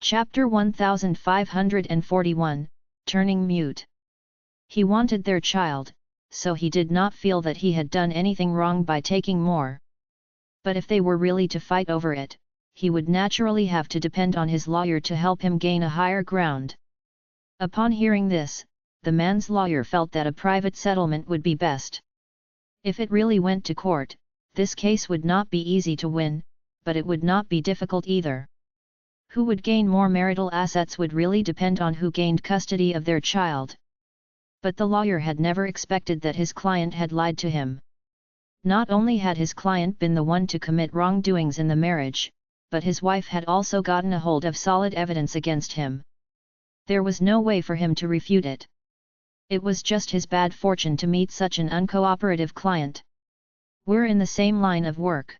Chapter 1541, Turning Mute. He wanted their child, so he did not feel that he had done anything wrong by taking more. But if they were really to fight over it, he would naturally have to depend on his lawyer to help him gain a higher ground. Upon hearing this, the man's lawyer felt that a private settlement would be best. If it really went to court, this case would not be easy to win, but it would not be difficult either. Who would gain more marital assets would really depend on who gained custody of their child. But the lawyer had never expected that his client had lied to him. Not only had his client been the one to commit wrongdoings in the marriage, but his wife had also gotten a hold of solid evidence against him. There was no way for him to refute it. It was just his bad fortune to meet such an uncooperative client. We're in the same line of work.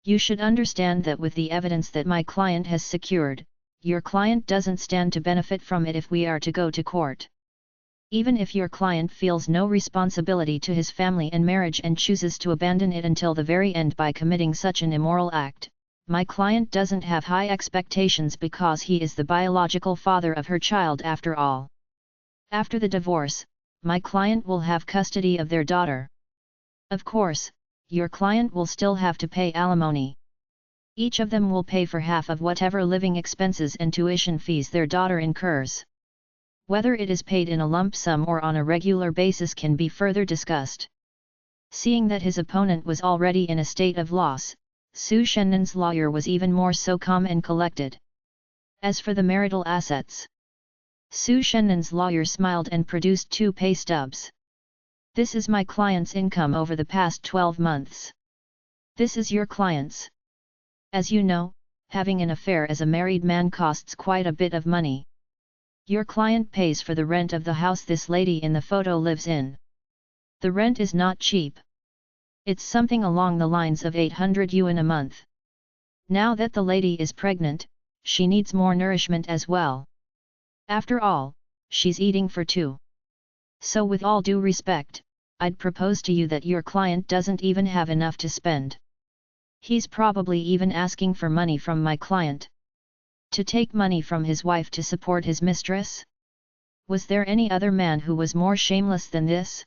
You should understand that with the evidence that my client has secured, your client doesn't stand to benefit from it if we are to go to court. Even if your client feels no responsibility to his family and marriage and chooses to abandon it until the very end by committing such an immoral act, my client doesn't have high expectations because he is the biological father of her child after all. After the divorce, my client will have custody of their daughter. Of course, your client will still have to pay alimony. Each of them will pay for half of whatever living expenses and tuition fees their daughter incurs. Whether it is paid in a lump sum or on a regular basis can be further discussed. Seeing that his opponent was already in a state of loss, Su Shennen's lawyer was even more so calm and collected. As for the marital assets, Su Shennen's lawyer smiled and produced 2 pay stubs. This is my client's income over the past 12 months. This is your client's. As you know, having an affair as a married man costs quite a bit of money. Your client pays for the rent of the house this lady in the photo lives in. The rent is not cheap. It's something along the lines of 800 yuan a month. Now that the lady is pregnant, she needs more nourishment as well. After all, she's eating for 2. So with all due respect, I'd propose to you that your client doesn't even have enough to spend. He's probably even asking for money from my client. To take money from his wife to support his mistress? Was there any other man who was more shameless than this?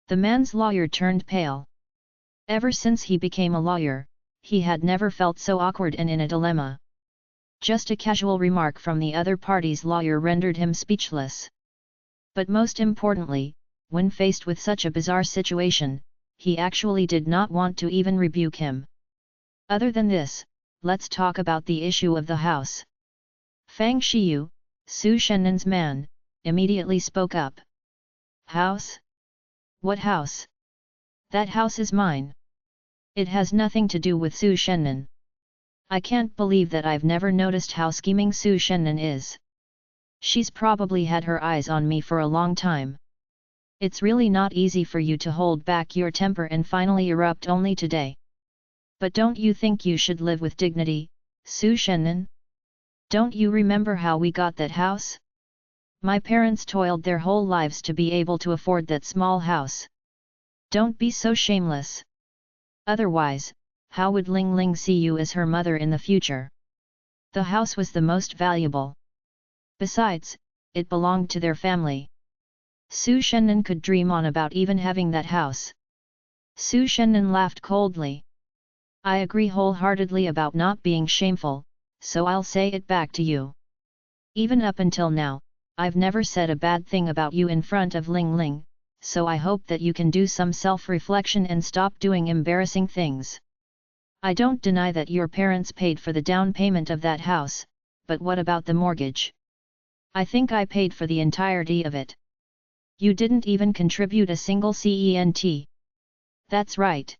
The man's lawyer turned pale. Ever since he became a lawyer, he had never felt so awkward and in a dilemma. Just a casual remark from the other party's lawyer rendered him speechless. But most importantly, when faced with such a bizarre situation, he actually did not want to even rebuke him. Other than this, let's talk about the issue of the house. Fang Shiyu, Su Shennen's man, immediately spoke up. House? What house? That house is mine. It has nothing to do with Su Shennen. I can't believe that I've never noticed how scheming Su Shennen is. She's probably had her eyes on me for a long time. It's really not easy for you to hold back your temper and finally erupt only today. But don't you think you should live with dignity, Su Shennen? Don't you remember how we got that house? My parents toiled their whole lives to be able to afford that small house. Don't be so shameless. Otherwise, how would Ling Ling see you as her mother in the future? The house was the most valuable. Besides, it belonged to their family. Su Shennen could dream on about even having that house. Su Shennen laughed coldly. I agree wholeheartedly about not being shameful, so I'll say it back to you. Even up until now, I've never said a bad thing about you in front of Ling Ling, so I hope that you can do some self-reflection and stop doing embarrassing things. I don't deny that your parents paid for the down payment of that house, but what about the mortgage? I think I paid for the entirety of it. You didn't even contribute a single cent. That's right.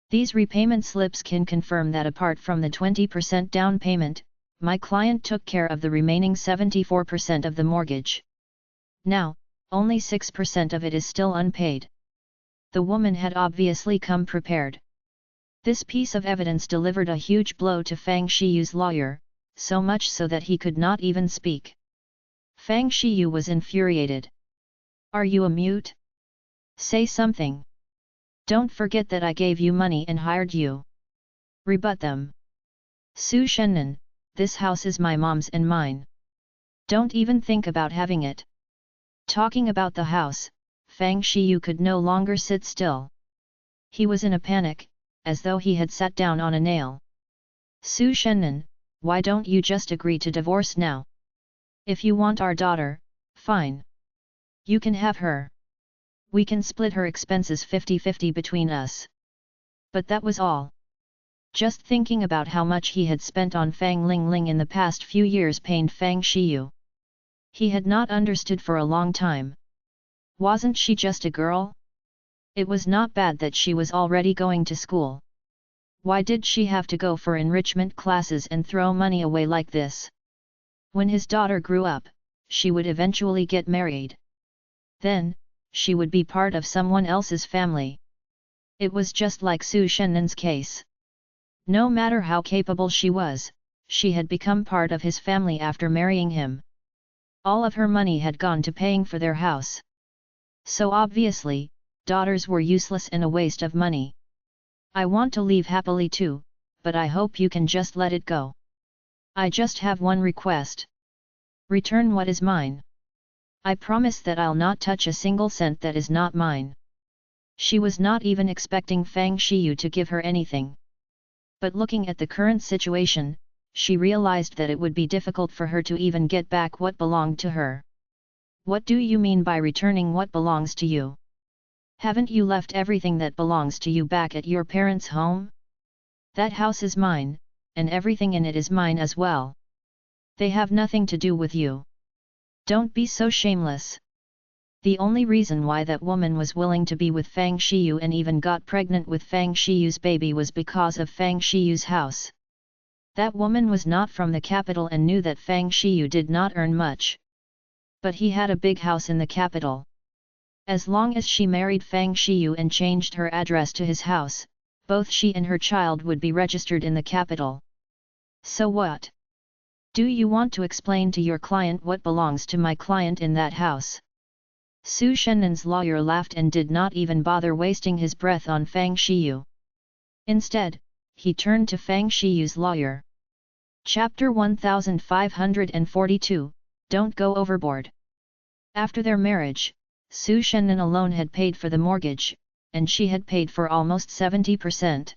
These repayment slips can confirm that apart from the 20% down payment, my client took care of the remaining 74% of the mortgage. Now, only 6% of it is still unpaid. The woman had obviously come prepared. This piece of evidence delivered a huge blow to Fang Shiyu's lawyer, so much so that he could not even speak. Fang Shiyu was infuriated. Are you a mute? Say something. Don't forget that I gave you money and hired you. Rebut them. Su Shennen, this house is my mom's and mine. Don't even think about having it. Talking about the house, Fang Shiyu could no longer sit still. He was in a panic, as though he had sat down on a nail. Su Shennan, why don't you just agree to divorce now? If you want our daughter, fine. You can have her. We can split her expenses 50-50 between us. But that was all. Just thinking about how much he had spent on Fang Lingling in the past few years pained Fang Shiyu. He had not understood for a long time. Wasn't she just a girl? It was not bad that she was already going to school. Why did she have to go for enrichment classes and throw money away like this? When his daughter grew up, she would eventually get married. Then, she would be part of someone else's family. It was just like Su Shennan's case. No matter how capable she was, she had become part of his family after marrying him. All of her money had gone to paying for their house. So obviously, daughters were useless and a waste of money. I want to leave happily too, but I hope you can just let it go. I just have one request. Return what is mine. I promise that I'll not touch a single cent that is not mine. She was not even expecting Fang Shiyu to give her anything. But looking at the current situation, she realized that it would be difficult for her to even get back what belonged to her. What do you mean by returning what belongs to you? Haven't you left everything that belongs to you back at your parents' home? That house is mine, and everything in it is mine as well. They have nothing to do with you. Don't be so shameless. The only reason why that woman was willing to be with Fang Shiyu and even got pregnant with Fang Shiyu's baby was because of Fang Shiyu's house. That woman was not from the capital and knew that Fang Shiyu did not earn much. But he had a big house in the capital. As long as she married Fang Shiyu and changed her address to his house, both she and her child would be registered in the capital. So what? Do you want to explain to your client what belongs to my client in that house? Su Shennan's lawyer laughed and did not even bother wasting his breath on Fang Shiyu. Instead, he turned to Fang Shiyu's lawyer. Chapter 1542, Don't Go Overboard. After their marriage, Su Shennan alone had paid for the mortgage, and she had paid for almost 70%.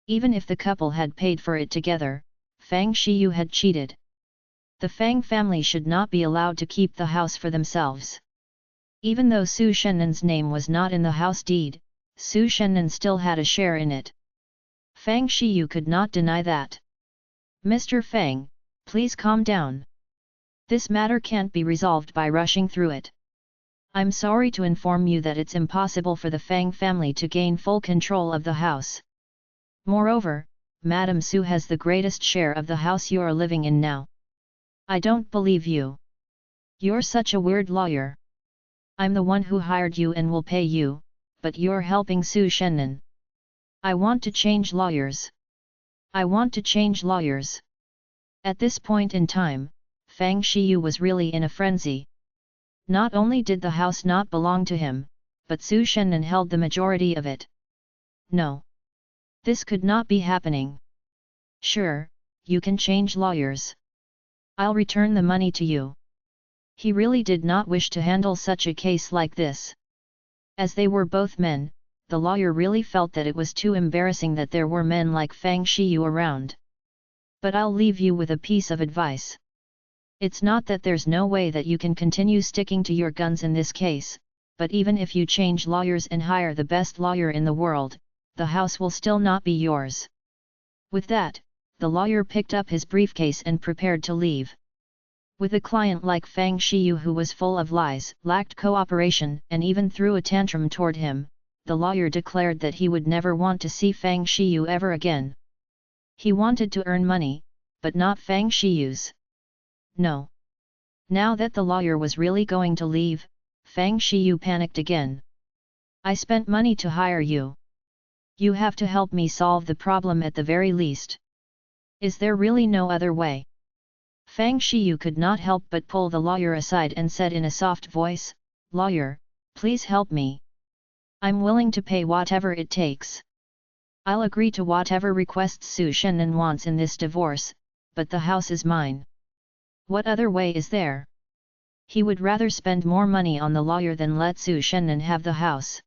Even if the couple had paid for it together, Fang Shiyu had cheated. The Fang family should not be allowed to keep the house for themselves. Even though Su Shennan's name was not in the house deed, Su Shennan still had a share in it. Fang Shiyu could not deny that. Mr. Fang, please calm down. This matter can't be resolved by rushing through it. I'm sorry to inform you that it's impossible for the Fang family to gain full control of the house. Moreover, Madame Su has the greatest share of the house you're living in now. I don't believe you. You're such a weird lawyer. I'm the one who hired you and will pay you, but you're helping Su Shennan. I want to change lawyers. I want to change lawyers. At this point in time, Fang Shiyu was really in a frenzy. Not only did the house not belong to him, but Su Shennan held the majority of it. No. This could not be happening. Sure, you can change lawyers. I'll return the money to you. He really did not wish to handle such a case like this. As they were both men, the lawyer really felt that it was too embarrassing that there were men like Fang Shiyu around. But I'll leave you with a piece of advice. It's not that there's no way that you can continue sticking to your guns in this case, but even if you change lawyers and hire the best lawyer in the world, the house will still not be yours. With that, the lawyer picked up his briefcase and prepared to leave. With a client like Fang Shiyu who was full of lies, lacked cooperation, and even threw a tantrum toward him, the lawyer declared that he would never want to see Fang Shiyu ever again. He wanted to earn money, but not Fang Shiyu's. No. Now that the lawyer was really going to leave, Fang Shiyu panicked again. I spent money to hire you. You have to help me solve the problem at the very least. Is there really no other way? Fang Shiyu could not help but pull the lawyer aside and said in a soft voice, Lawyer, please help me. I'm willing to pay whatever it takes. I'll agree to whatever requests Su Shennan wants in this divorce, but the house is mine. What other way is there? He would rather spend more money on the lawyer than let Su Shennan have the house.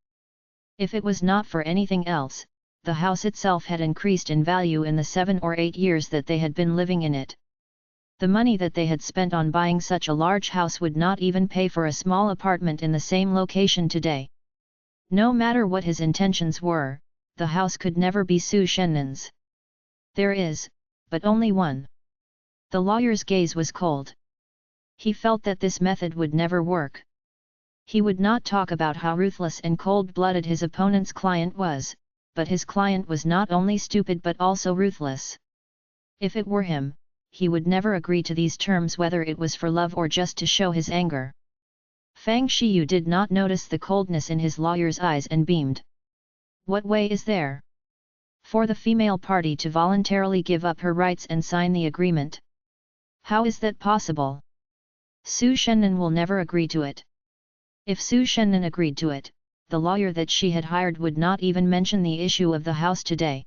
If it was not for anything else, the house itself had increased in value in the 7 or 8 years that they had been living in it. The money that they had spent on buying such a large house would not even pay for a small apartment in the same location today. No matter what his intentions were, the house could never be Su Shennan's. There is, but only one. The lawyer's gaze was cold. He felt that this method would never work. He would not talk about how ruthless and cold-blooded his opponent's client was, but his client was not only stupid but also ruthless. If it were him, he would never agree to these terms, whether it was for love or just to show his anger. Fang Shiyu did not notice the coldness in his lawyer's eyes and beamed. What way is there for the female party to voluntarily give up her rights and sign the agreement? How is that possible? Su Shennan will never agree to it. If Su Shennan agreed to it, the lawyer that she had hired would not even mention the issue of the house today.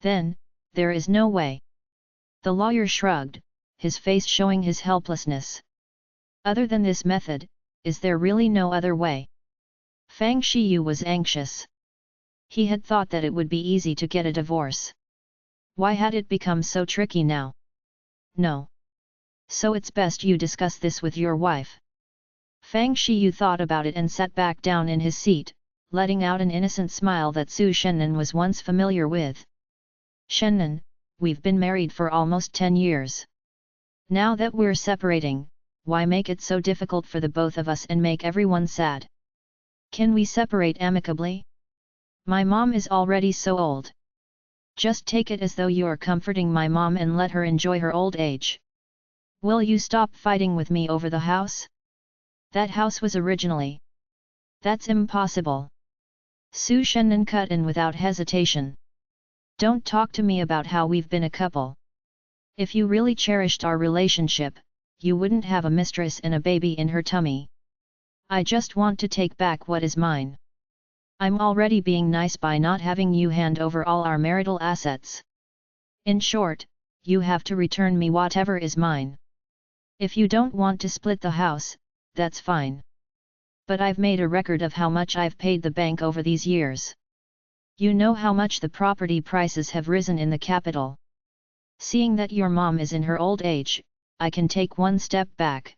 Then, there is no way. The lawyer shrugged, his face showing his helplessness. Other than this method, is there really no other way? Fang Shiyu was anxious. He had thought that it would be easy to get a divorce. Why had it become so tricky now? No. So it's best you discuss this with your wife. Fang Shiyu thought about it and sat back down in his seat, letting out an innocent smile that Su Shennan was once familiar with. Shennan, we've been married for almost 10 years. Now that we're separating, why make it so difficult for the both of us and make everyone sad? Can we separate amicably? My mom is already so old. Just take it as though you're comforting my mom and let her enjoy her old age. Will you stop fighting with me over the house? That house was originally. That's impossible. Su Shennan cut in without hesitation. Don't talk to me about how we've been a couple. If you really cherished our relationship, you wouldn't have a mistress and a baby in her tummy. I just want to take back what is mine. I'm already being nice by not having you hand over all our marital assets. In short, you have to return me whatever is mine. If you don't want to split the house, that's fine. But I've made a record of how much I've paid the bank over these years. You know how much the property prices have risen in the capital. Seeing that your mom is in her old age, I can take one step back.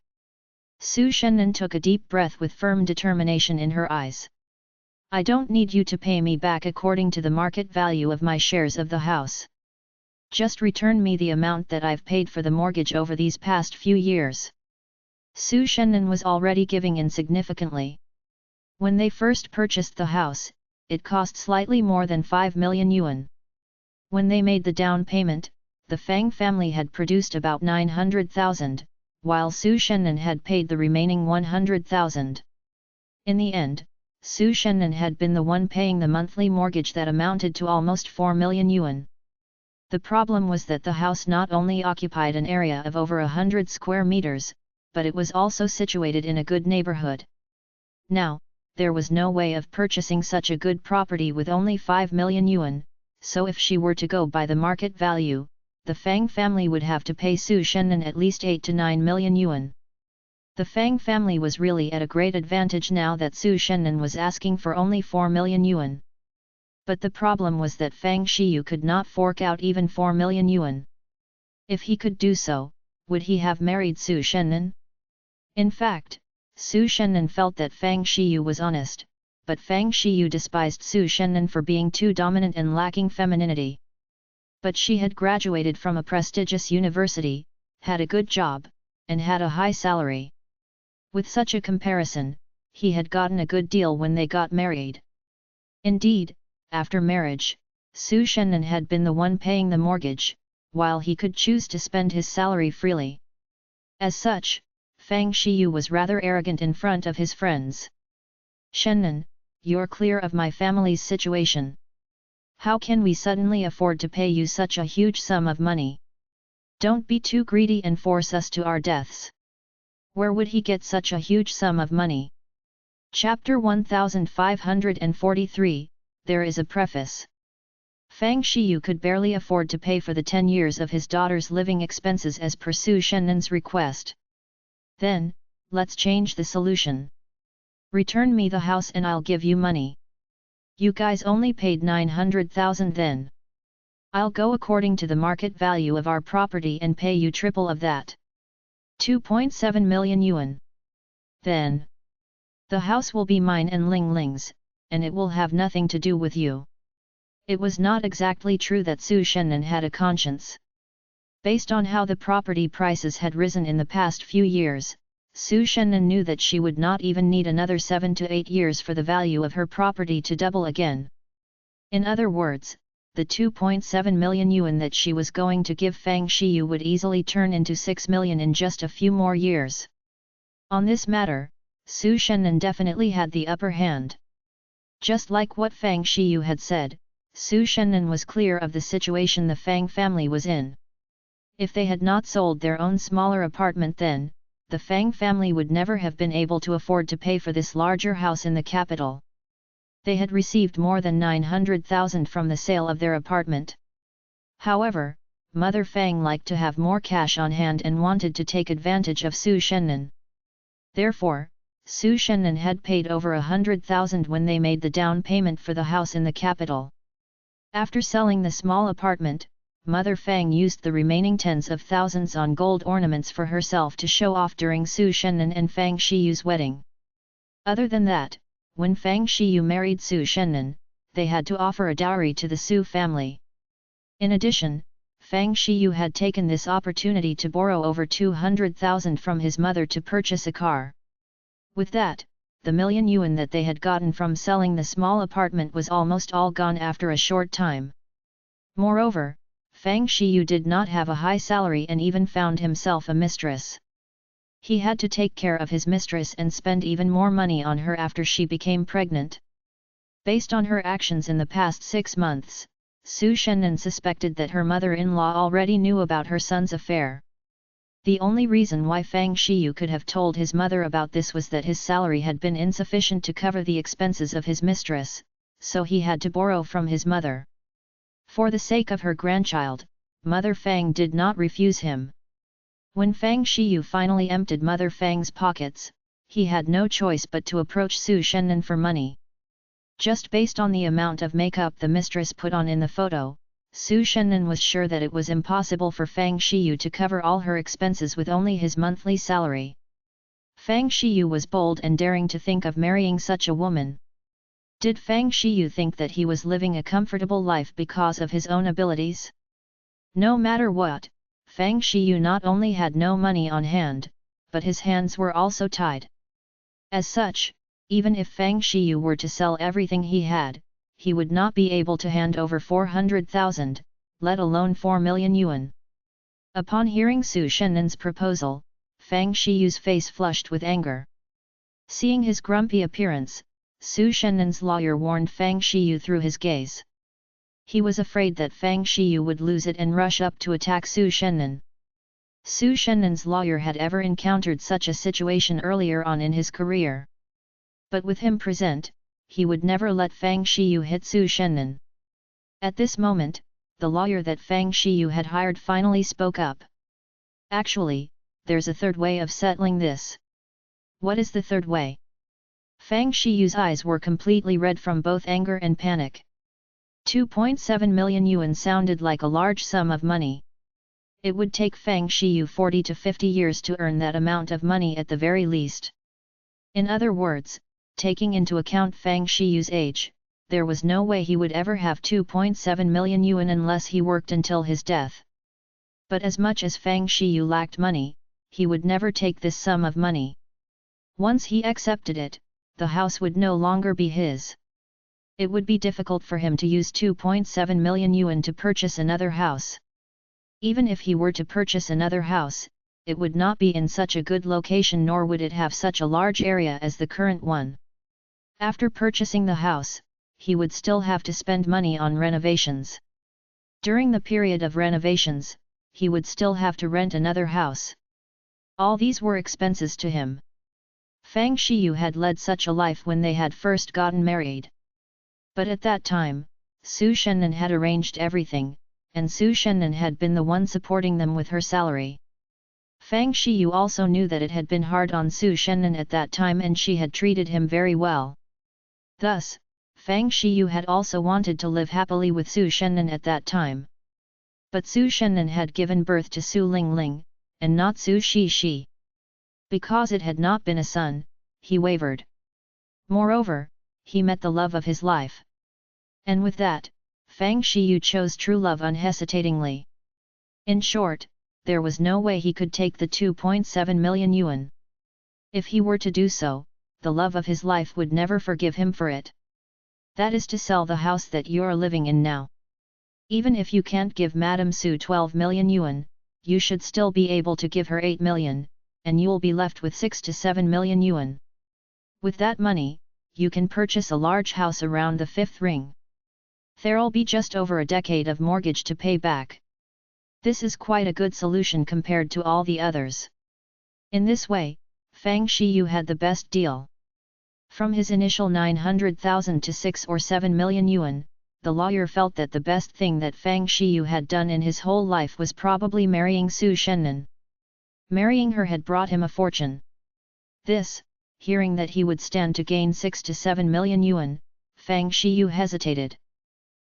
Su Shennan took a deep breath with firm determination in her eyes. I don't need you to pay me back according to the market value of my shares of the house. Just return me the amount that I've paid for the mortgage over these past few years. Su Shennan was already giving in significantly. When they first purchased the house, it cost slightly more than 5 million yuan. When they made the down payment, the Fang family had produced about 900,000, while Su Shennan had paid the remaining 100,000. In the end, Su Shennan had been the one paying the monthly mortgage that amounted to almost 4 million yuan. The problem was that the house not only occupied an area of over 100 square meters, but it was also situated in a good neighborhood. Now, there was no way of purchasing such a good property with only 5 million yuan, so if she were to go by the market value, the Fang family would have to pay Su Shennan at least 8 to 9 million yuan. The Fang family was really at a great advantage now that Su Shennan was asking for only 4 million yuan. But the problem was that Fang Shiyu could not fork out even 4 million yuan. If he could do so, would he have married Su Shennan? In fact, Su Shennan felt that Fang Shiyu was honest, but Fang Shiyu despised Su Shennan for being too dominant and lacking femininity. But she had graduated from a prestigious university, had a good job, and had a high salary. With such a comparison, he had gotten a good deal when they got married. Indeed, after marriage, Su Shennan had been the one paying the mortgage, while he could choose to spend his salary freely. As such, Fang Shiyu was rather arrogant in front of his friends. Shennan, you're clear of my family's situation. How can we suddenly afford to pay you such a huge sum of money? Don't be too greedy and force us to our deaths. Where would he get such a huge sum of money? Chapter 1543, There is a preface. Fang Shiyu could barely afford to pay for the 10 years of his daughter's living expenses as per Su Shennen's request. Then, let's change the solution. Return me the house and I'll give you money. You guys only paid 900,000 then. I'll go according to the market value of our property and pay you triple of that. 2.7 million yuan. Then, the house will be mine and Ling Ling's, and it will have nothing to do with you. It was not exactly true that Su Shennen had a conscience. Based on how the property prices had risen in the past few years, Su Shennen knew that she would not even need another 7 to 8 years for the value of her property to double again. In other words, the 2.7 million yuan that she was going to give Fang Shiyu would easily turn into 6 million in just a few more years. On this matter, Su Shennen definitely had the upper hand. Just like what Fang Shiyu had said, Su Shennen was clear of the situation the Fang family was in. If they had not sold their own smaller apartment then, the Fang family would never have been able to afford to pay for this larger house in the capital. They had received more than 900,000 from the sale of their apartment. However, Mother Fang liked to have more cash on hand and wanted to take advantage of Su Shennen. Therefore, Su Shennen had paid over 100,000 when they made the down payment for the house in the capital. After selling the small apartment, Mother Fang used the remaining tens of thousands on gold ornaments for herself to show off during Su Shennen and Fang Shiyu's wedding. Other than that, when Fang Shiyu married Su Shennen, they had to offer a dowry to the Su family. In addition, Fang Shiyu had taken this opportunity to borrow over 200,000 from his mother to purchase a car. With that, the million yuan that they had gotten from selling the small apartment was almost all gone after a short time. Moreover, Fang Shiyu did not have a high salary and even found himself a mistress. He had to take care of his mistress and spend even more money on her after she became pregnant. Based on her actions in the past 6 months, Su Shennen suspected that her mother-in-law already knew about her son's affair. The only reason why Fang Shiyu could have told his mother about this was that his salary had been insufficient to cover the expenses of his mistress, so he had to borrow from his mother. For the sake of her grandchild, Mother Fang did not refuse him. When Fang Shiyu finally emptied Mother Fang's pockets, he had no choice but to approach Su Shennen for money. Just based on the amount of makeup the mistress put on in the photo, Su Shennen was sure that it was impossible for Fang Shiyu to cover all her expenses with only his monthly salary. Fang Shiyu was bold and daring to think of marrying such a woman. Did Fang Shiyu think that he was living a comfortable life because of his own abilities? No matter what, Fang Shiyu not only had no money on hand, but his hands were also tied. As such, even if Fang Shiyu were to sell everything he had, he would not be able to hand over 400,000, let alone 4 million yuan. Upon hearing Su Shennen's proposal, Fang Shiyu's face flushed with anger. Seeing his grumpy appearance, Su Shennen's lawyer warned Fang Shiyu through his gaze. He was afraid that Fang Shiyu would lose it and rush up to attack Su Shennen. Su Shennen's lawyer had ever encountered such a situation earlier on in his career. But with him present, he would never let Fang Shiyu hit Su Shennen. At this moment, the lawyer that Fang Shiyu had hired finally spoke up. Actually, there's a third way of settling this. What is the third way? Fang Shiyu's eyes were completely red from both anger and panic. 2.7 million yuan sounded like a large sum of money. It would take Fang Shiyu 40 to 50 years to earn that amount of money at the very least. In other words, taking into account Fang Shiyu's age, there was no way he would ever have 2.7 million yuan unless he worked until his death. But as much as Fang Shiyu lacked money, he would never take this sum of money. Once he accepted it, the house would no longer be his. It would be difficult for him to use 2.7 million yuan to purchase another house. Even if he were to purchase another house, it would not be in such a good location nor would it have such a large area as the current one. After purchasing the house, he would still have to spend money on renovations. During the period of renovations, he would still have to rent another house. All these were expenses to him. Fang Shiyu had led such a life when they had first gotten married. But at that time, Su Shennan had arranged everything, and Su Shennan had been the one supporting them with her salary. Fang Shiyu also knew that it had been hard on Su Shennan at that time and she had treated him very well. Thus, Fang Shiyu had also wanted to live happily with Su Shennan at that time. But Su Shennan had given birth to Su Lingling, and not Su Shishi. Because it had not been a son, he wavered. Moreover, he met the love of his life. And with that, Fang Shiyu chose true love unhesitatingly. In short, there was no way he could take the 2.7 million yuan. If he were to do so, the love of his life would never forgive him for it. That is to sell the house that you're living in now. Even if you can't give Madame Su 12 million yuan, you should still be able to give her 8 million, and you'll be left with 6 to 7 million yuan. With that money, you can purchase a large house around the 5th ring. There'll be just over a decade of mortgage to pay back. This is quite a good solution compared to all the others. In this way, Fang Shiyu had the best deal. From his initial 900,000 to 6 or 7 million yuan, the lawyer felt that the best thing that Fang Shiyu had done in his whole life was probably marrying Su Shennan. Marrying her had brought him a fortune. This, hearing that he would stand to gain 6 to 7 million yuan, Fang Shiyu hesitated.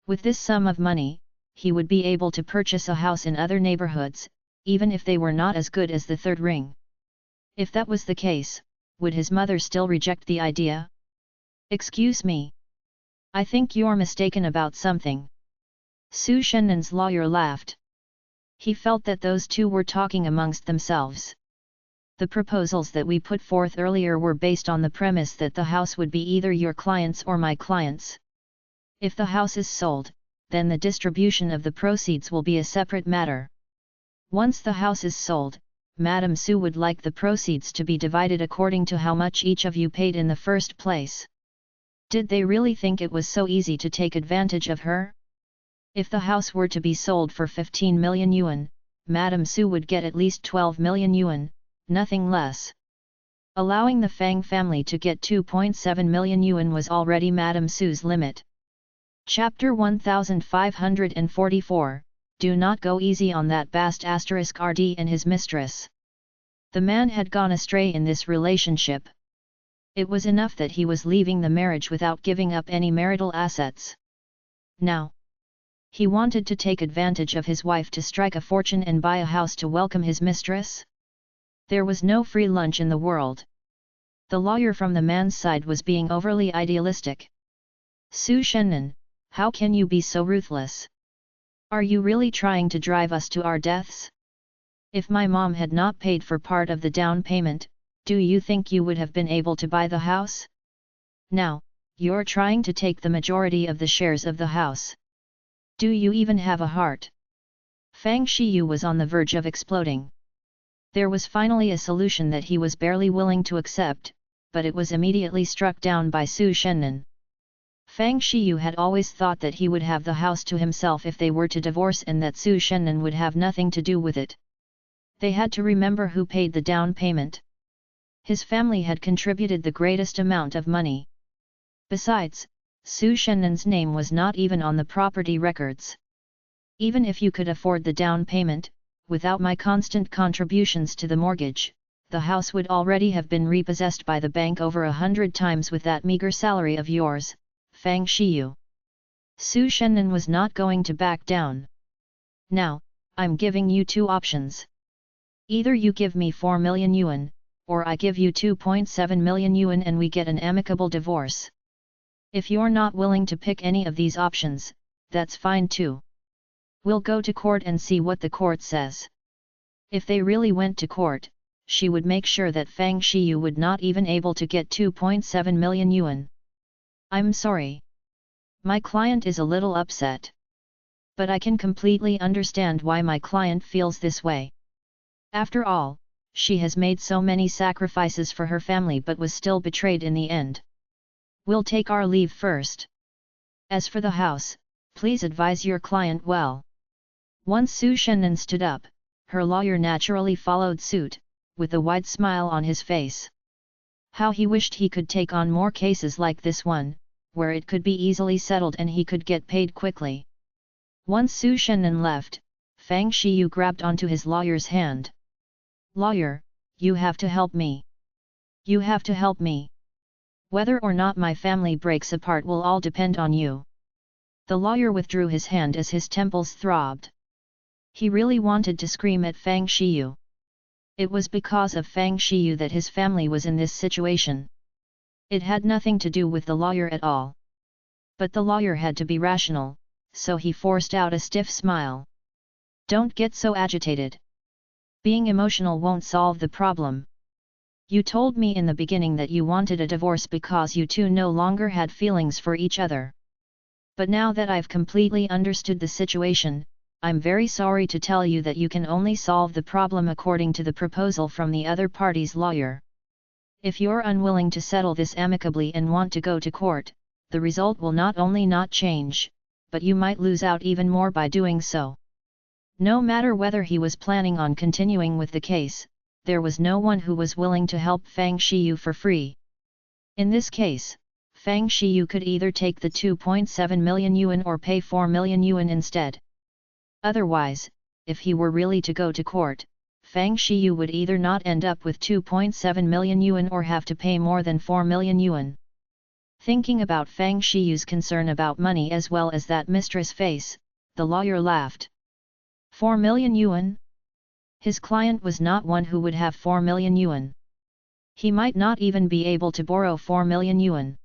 With this sum of money, he would be able to purchase a house in other neighborhoods, even if they were not as good as the 3rd ring. If that was the case, would his mother still reject the idea? Excuse me. I think you're mistaken about something. Su Shennan's lawyer laughed. He felt that those two were talking amongst themselves. The proposals that we put forth earlier were based on the premise that the house would be either your client's or my client's. If the house is sold, then the distribution of the proceeds will be a separate matter. Once the house is sold, Madame Su would like the proceeds to be divided according to how much each of you paid in the first place. Did they really think it was so easy to take advantage of her? If the house were to be sold for 15 million yuan, Madame Su would get at least 12 million yuan, nothing less. Allowing the Fang family to get 2.7 million yuan was already Madame Su's limit. Chapter 1544, Do not go easy on that bast *RD and his mistress. The man had gone astray in this relationship. It was enough that he was leaving the marriage without giving up any marital assets. Now, he wanted to take advantage of his wife to strike a fortune and buy a house to welcome his mistress? There was no free lunch in the world. The lawyer from the man's side was being overly idealistic. Su Shennan, how can you be so ruthless? Are you really trying to drive us to our deaths? If my mom had not paid for part of the down payment, do you think you would have been able to buy the house? Now, you're trying to take the majority of the shares of the house. Do you even have a heart? Fang Shiyu was on the verge of exploding. There was finally a solution that he was barely willing to accept, but it was immediately struck down by Su Shennan. Fang Shiyu had always thought that he would have the house to himself if they were to divorce and that Su Shennan would have nothing to do with it. They had to remember who paid the down payment. His family had contributed the greatest amount of money. Besides, Su Shennan's name was not even on the property records. Even if you could afford the down payment, without my constant contributions to the mortgage, the house would already have been repossessed by the bank over 100 times with that meager salary of yours, Fang Shiyu. Su Shennan was not going to back down. Now, I'm giving you two options. Either you give me 4 million yuan, or I give you 2.7 million yuan and we get an amicable divorce. If you're not willing to pick any of these options, that's fine too. We'll go to court and see what the court says. If they really went to court, she would make sure that Fang Shiyu would not even able to get 2.7 million yuan. I'm sorry. My client is a little upset. But I can completely understand why my client feels this way. After all, she has made so many sacrifices for her family but was still betrayed in the end. We'll take our leave first. As for the house, please advise your client well. Once Su Shennan stood up, her lawyer naturally followed suit, with a wide smile on his face. How he wished he could take on more cases like this one, where it could be easily settled and he could get paid quickly. Once Su Shennan left, Fang Shiyu grabbed onto his lawyer's hand. "Lawyer, you have to help me. You have to help me. Whether or not my family breaks apart will all depend on you." The lawyer withdrew his hand as his temples throbbed. He really wanted to scream at Fang Shiyu. It was because of Fang Shiyu that his family was in this situation. It had nothing to do with the lawyer at all. But the lawyer had to be rational, so he forced out a stiff smile. "Don't get so agitated. Being emotional won't solve the problem. You told me in the beginning that you wanted a divorce because you two no longer had feelings for each other. But now that I've completely understood the situation, I'm very sorry to tell you that you can only solve the problem according to the proposal from the other party's lawyer. If you're unwilling to settle this amicably and want to go to court, the result will not only not change, but you might lose out even more by doing so." No matter whether he was planning on continuing with the case, there was no one who was willing to help Fang Shiyu for free. In this case, Fang Shiyu could either take the 2.7 million yuan or pay 4 million yuan instead. Otherwise, if he were really to go to court, Fang Shiyu would either not end up with 2.7 million yuan or have to pay more than 4 million yuan. Thinking about Fang Shiyu's concern about money as well as that mistress face, the lawyer laughed. 4 million yuan? His client was not one who would have 4 million yuan. He might not even be able to borrow 4 million yuan.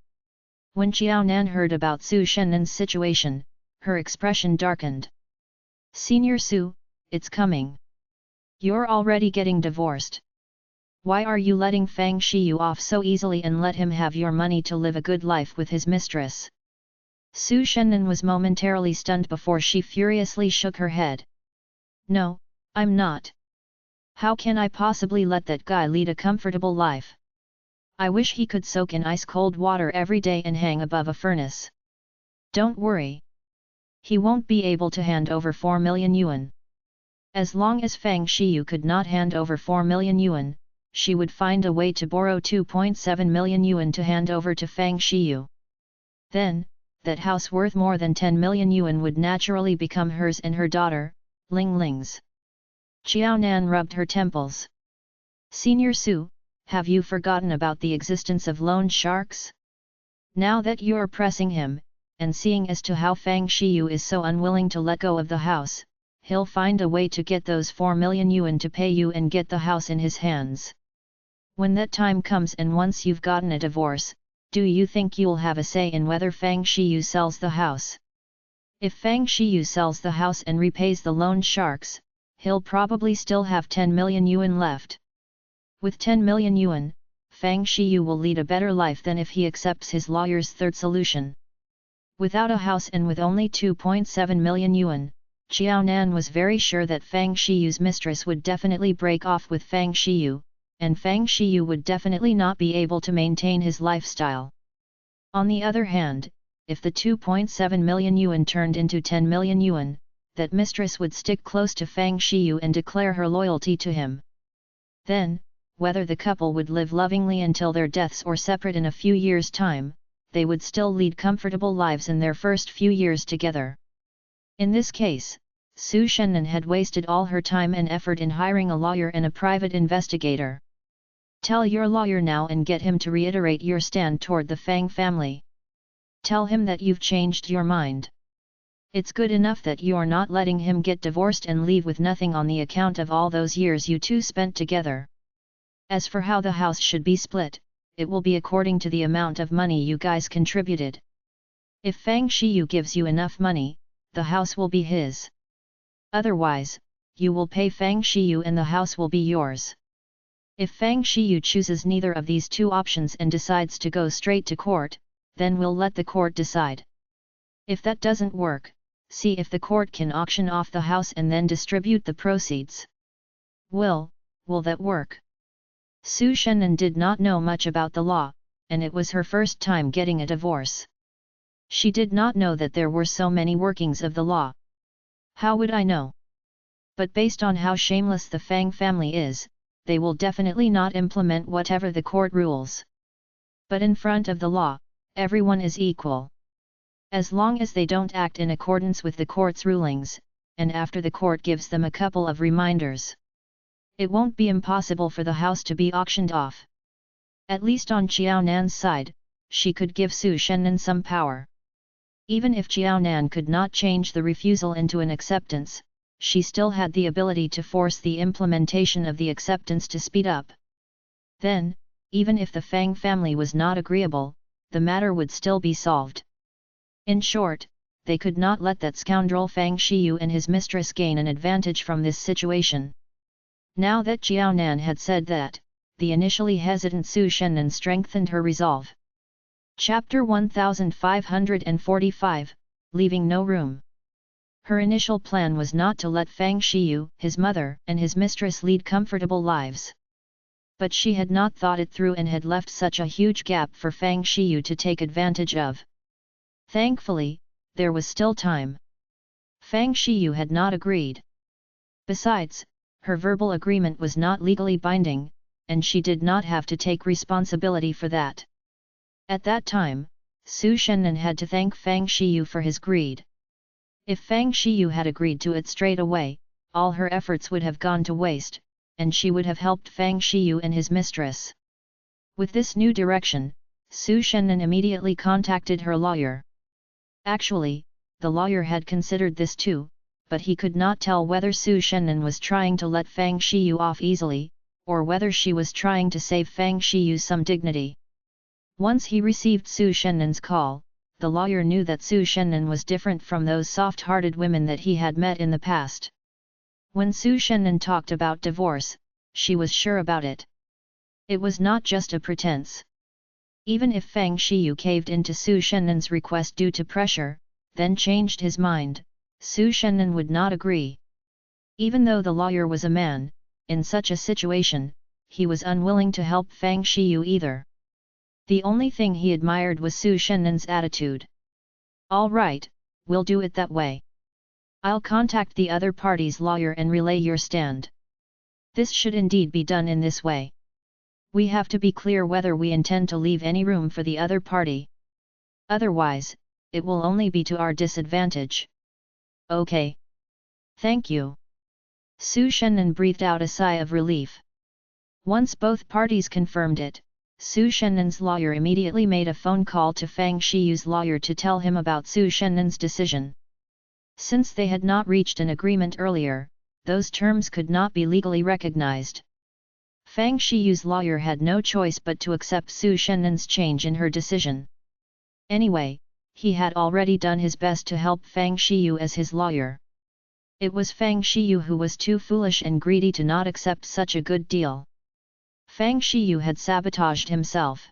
When Xiao Nan heard about Su Shennan's situation, her expression darkened. "Senior Su, it's coming. You're already getting divorced. Why are you letting Fang Shiyu off so easily and let him have your money to live a good life with his mistress?" Su Shennan was momentarily stunned before she furiously shook her head. "No, I'm not. How can I possibly let that guy lead a comfortable life? I wish he could soak in ice-cold water every day and hang above a furnace. Don't worry. He won't be able to hand over 4 million yuan. As long as Fang Shiyu could not hand over 4 million yuan, she would find a way to borrow 2.7 million yuan to hand over to Fang Shiyu. Then, that house worth more than 10 million yuan would naturally become hers and her daughter, Ling Ling's." Xiao Nan rubbed her temples. "Senior Su, have you forgotten about the existence of loan sharks? Now that you're pressing him, and seeing as to how Fang Shiyu is so unwilling to let go of the house, he'll find a way to get those 4 million yuan to pay you and get the house in his hands. When that time comes and once you've gotten a divorce, do you think you'll have a say in whether Fang Shiyu sells the house? If Fang Shiyu sells the house and repays the loan sharks, he'll probably still have 10 million yuan left. With 10 million yuan, Fang Shiyu will lead a better life than if he accepts his lawyer's third solution." Without a house and with only 2.7 million yuan, Xiao Nan was very sure that Fang Shiyu's mistress would definitely break off with Fang Shiyu, and Fang Shiyu would definitely not be able to maintain his lifestyle. On the other hand, if the 2.7 million yuan turned into 10 million yuan, that mistress would stick close to Fang Shiyu and declare her loyalty to him. Then, whether the couple would live lovingly until their deaths or separate in a few years' time, they would still lead comfortable lives in their first few years together. In this case, Su Shennan had wasted all her time and effort in hiring a lawyer and a private investigator. Tell your lawyer now and get him to reiterate your stand toward the Fang family. Tell him that you've changed your mind. It's good enough that you're not letting him get divorced and leave with nothing on the account of all those years you two spent together. As for how the house should be split, it will be according to the amount of money you guys contributed. If Fang Shiyu gives you enough money, the house will be his. Otherwise, you will pay Fang Shiyu and the house will be yours. If Fang Shiyu chooses neither of these two options and decides to go straight to court, then we'll let the court decide. If that doesn't work, see if the court can auction off the house and then distribute the proceeds. Will that work?" Su Shennan did not know much about the law, and it was her first time getting a divorce. She did not know that there were so many workings of the law. "How would I know? But based on how shameless the Fang family is, they will definitely not implement whatever the court rules. But in front of the law, everyone is equal. As long as they don't act in accordance with the court's rulings, and after the court gives them a couple of reminders, it won't be impossible for the house to be auctioned off. At least on Xiao Nan's side, she could give Su Shennan some power. Even if Xiao Nan could not change the refusal into an acceptance, she still had the ability to force the implementation of the acceptance to speed up. Then, even if the Fang family was not agreeable, the matter would still be solved. In short, they could not let that scoundrel Fang Shiyu and his mistress gain an advantage from this situation. Now that Xiao Nan had said that, the initially hesitant Su Shennan strengthened her resolve. Chapter 1545, Leaving No Room. Her initial plan was not to let Fang Shiyu, his mother, and his mistress lead comfortable lives. But she had not thought it through and had left such a huge gap for Fang Shiyu to take advantage of. Thankfully, there was still time. Fang Shiyu had not agreed. Besides, her verbal agreement was not legally binding, and she did not have to take responsibility for that. At that time, Su Shennan had to thank Fang Shiyu for his greed. If Fang Shiyu had agreed to it straight away, all her efforts would have gone to waste, and she would have helped Fang Shiyu and his mistress. With this new direction, Su Shennan immediately contacted her lawyer. Actually, the lawyer had considered this too, but he could not tell whether Su Shennan was trying to let Fang Shiyu off easily, or whether she was trying to save Fang Shiyu some dignity. Once he received Su Shennan's call, the lawyer knew that Su Shennan was different from those soft-hearted women that he had met in the past. When Su Shennan talked about divorce, she was sure about it. It was not just a pretense. Even if Fang Shiyu caved into Su Shennan's request due to pressure, then changed his mind, Su Shennan would not agree. Even though the lawyer was a man, in such a situation, he was unwilling to help Fang Shiyu either. The only thing he admired was Su Shennan's attitude. "All right, we'll do it that way. I'll contact the other party's lawyer and relay your stand. This should indeed be done in this way. We have to be clear whether we intend to leave any room for the other party. Otherwise, it will only be to our disadvantage." "Okay. Thank you." Su Shennan breathed out a sigh of relief. Once both parties confirmed it, Su Shennan's lawyer immediately made a phone call to Fang Shiyu's lawyer to tell him about Su Shennan's decision. Since they had not reached an agreement earlier, those terms could not be legally recognized. Fang Shiyu's lawyer had no choice but to accept Su Shennan's change in her decision. Anyway, he had already done his best to help Fang Shiyu as his lawyer. It was Fang Shiyu who was too foolish and greedy to not accept such a good deal. Fang Shiyu had sabotaged himself.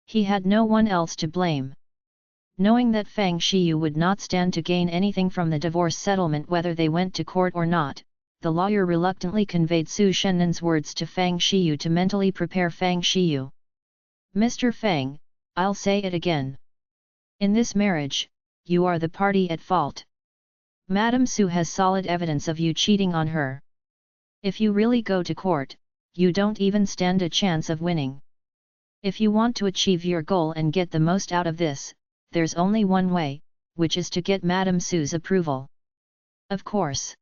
He had no one else to blame. Knowing that Fang Shiyu would not stand to gain anything from the divorce settlement whether they went to court or not, the lawyer reluctantly conveyed Su Shennan's words to Fang Shiyu to mentally prepare Fang Shiyu. "Mr. Fang, I'll say it again. In this marriage, you are the party at fault. Madame Su has solid evidence of you cheating on her. If you really go to court, you don't even stand a chance of winning. If you want to achieve your goal and get the most out of this, there's only one way, which is to get Madame Su's approval. Of course.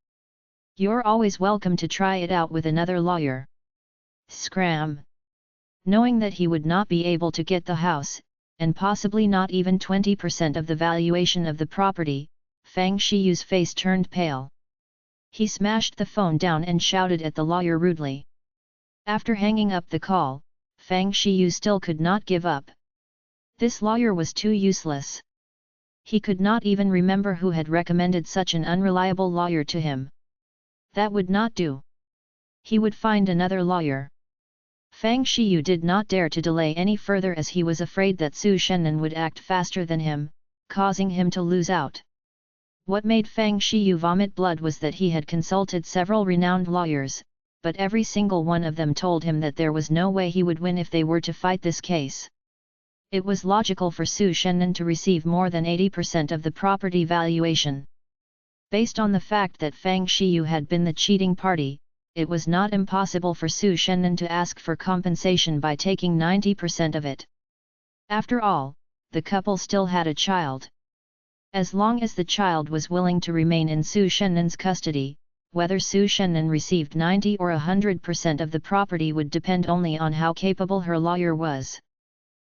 You're always welcome to try it out with another lawyer." Scram! Knowing that he would not be able to get the house, and possibly not even 20% of the valuation of the property, Fang Shiyu's face turned pale. He smashed the phone down and shouted at the lawyer rudely. After hanging up the call, Fang Shiyu still could not give up. This lawyer was too useless. He could not even remember who had recommended such an unreliable lawyer to him. That would not do. He would find another lawyer. Fang Shiyu did not dare to delay any further as he was afraid that Su Shennan would act faster than him, causing him to lose out. What made Fang Shiyu vomit blood was that he had consulted several renowned lawyers, but every single one of them told him that there was no way he would win if they were to fight this case. It was logical for Su Shennan to receive more than 80% of the property valuation. Based on the fact that Fang Shiyu had been the cheating party, it was not impossible for Su Shennan to ask for compensation by taking 90% of it. After all, the couple still had a child. As long as the child was willing to remain in Su Shennen's custody, whether Su Shennen received 90 or 100% of the property would depend only on how capable her lawyer was.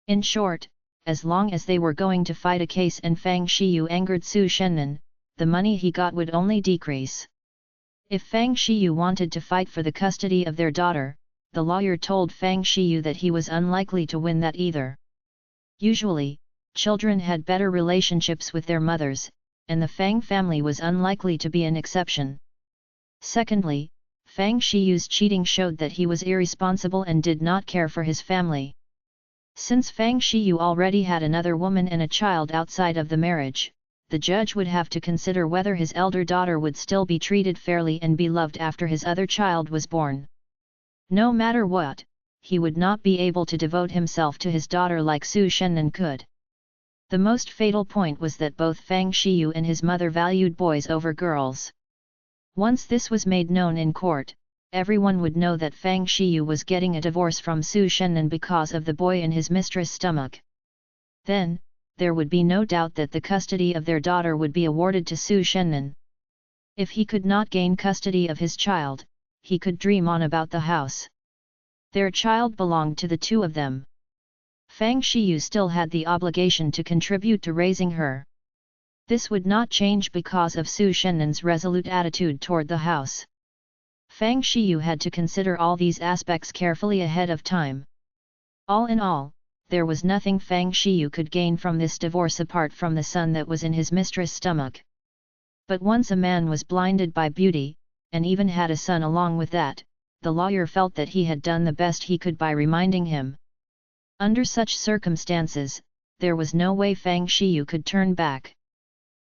In short, as long as they were going to fight a case and Fang Shiyu angered Su Shennen, the money he got would only decrease. If Fang Shiyu wanted to fight for the custody of their daughter, the lawyer told Fang Shiyu that he was unlikely to win that either. Usually, children had better relationships with their mothers, and the Fang family was unlikely to be an exception. Secondly, Fang Shiyu's cheating showed that he was irresponsible and did not care for his family. Since Fang Shiyu already had another woman and a child outside of the marriage, the judge would have to consider whether his elder daughter would still be treated fairly and be loved after his other child was born. No matter what, he would not be able to devote himself to his daughter like Su Shennen could. The most fatal point was that both Fang Shiyu and his mother valued boys over girls. Once this was made known in court, everyone would know that Fang Shiyu was getting a divorce from Su Shennen because of the boy in his mistress' stomach. Then, there would be no doubt that the custody of their daughter would be awarded to Su Shennen. If he could not gain custody of his child, he could dream on about the house. Their child belonged to the two of them. Fang Shiyu still had the obligation to contribute to raising her. This would not change because of Su Shennen's resolute attitude toward the house. Fang Shiyu had to consider all these aspects carefully ahead of time. All in all, there was nothing Fang Shiyu could gain from this divorce apart from the son that was in his mistress' stomach. But once a man was blinded by beauty, and even had a son along with that, the lawyer felt that he had done the best he could by reminding him. Under such circumstances, there was no way Fang Shiyu could turn back.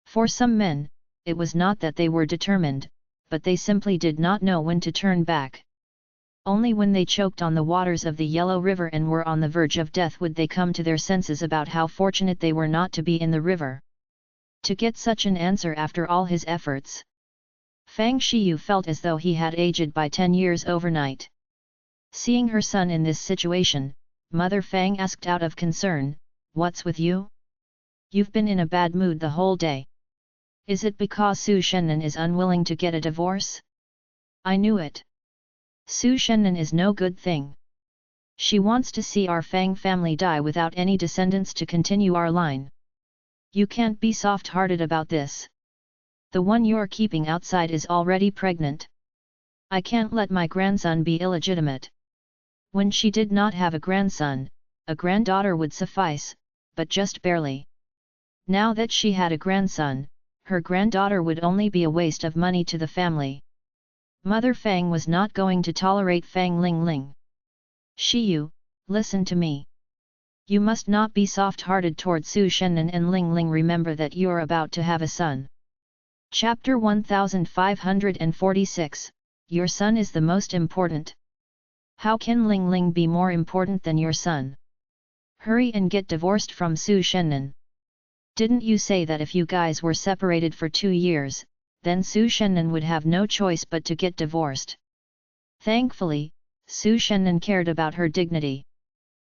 For some men, it was not that they were determined, but they simply did not know when to turn back. Only when they choked on the waters of the Yellow River and were on the verge of death would they come to their senses about how fortunate they were not to be in the river. To get such an answer after all his efforts, Fang Shiyu felt as though he had aged by 10 years overnight. Seeing her son in this situation, Mother Fang asked out of concern, "What's with you? You've been in a bad mood the whole day. Is it because Su Shennen is unwilling to get a divorce? I knew it. Su Shennen is no good thing. She wants to see our Fang family die without any descendants to continue our line. You can't be soft-hearted about this. The one you're keeping outside is already pregnant. I can't let my grandson be illegitimate." When she did not have a grandson, a granddaughter would suffice, but just barely. Now that she had a grandson, her granddaughter would only be a waste of money to the family. Mother Fang was not going to tolerate Fang Lingling. "Shiyu, listen to me. You must not be soft-hearted toward Su Shennen and Lingling. Remember that you're about to have a son." Chapter 1546, Your son is the most important. How can Lingling be more important than your son? Hurry and get divorced from Su Shennen. Didn't you say that if you guys were separated for 2 years, then Su Shennen would have no choice but to get divorced? Thankfully, Su Shennen cared about her dignity.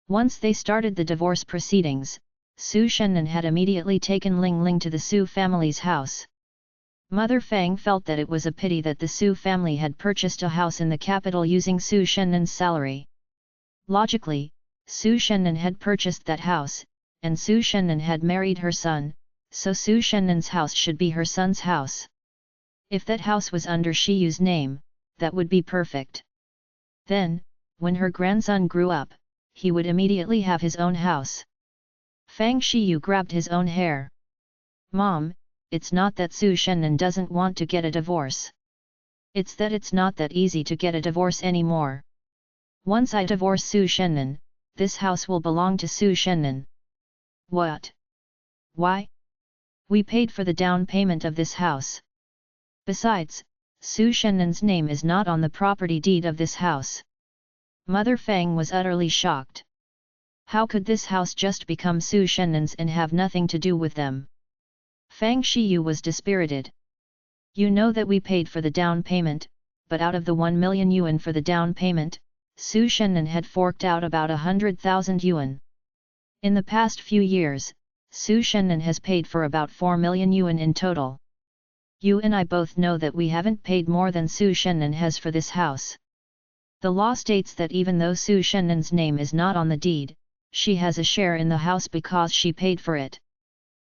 Once they started the divorce proceedings, Su Shennen had immediately taken Lingling to the Su family's house. Mother Fang felt that it was a pity that the Su family had purchased a house in the capital using Su Shennen's salary. Logically, Su Shennen had purchased that house, and Su Shennen had married her son, so Su Shennen's house should be her son's house. If that house was under Shiyu's name, that would be perfect. Then, when her grandson grew up, he would immediately have his own house. Fang Shiyu grabbed his own hair. "Mom, it's not that Su Shennen doesn't want to get a divorce. It's that it's not that easy to get a divorce anymore. Once I divorce Su Shennen, this house will belong to Su Shennen." "What? Why? We paid for the down payment of this house. Besides, Su Shennen's name is not on the property deed of this house." Mother Fang was utterly shocked. How could this house just become Su Shennen's and have nothing to do with them? Fang Shiyu was dispirited. "You know that we paid for the down payment, but out of the 1 million yuan for the down payment, Su Shennen had forked out about 100,000 yuan. In the past few years, Su Shennan has paid for about 4 million yuan in total. You and I both know that we haven't paid more than Su Shennan has for this house. The law states that even though Su Shennan's name is not on the deed, she has a share in the house because she paid for it.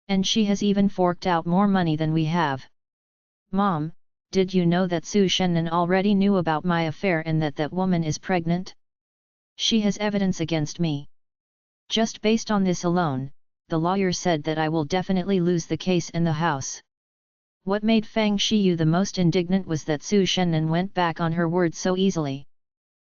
And she has even forked out more money than we have. Mom, did you know that Su Shennan already knew about my affair and that that woman is pregnant? She has evidence against me. Just based on this alone, the lawyer said that I will definitely lose the case and the house. What made Fang Shiyu the most indignant was that Su Shennan went back on her word so easily.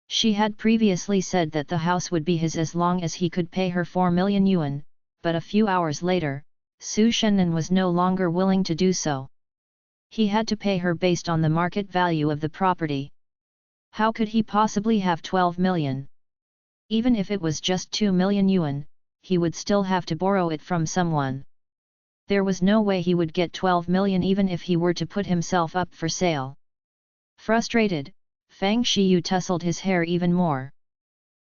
She had previously said that the house would be his as long as he could pay her 4 million yuan, but a few hours later, Su Shennan was no longer willing to do so. He had to pay her based on the market value of the property. How could he possibly have 12 million? Even if it was just 2 million yuan, he would still have to borrow it from someone. There was no way he would get 12 million even if he were to put himself up for sale. Frustrated, Fang Shiyu tousled his hair even more.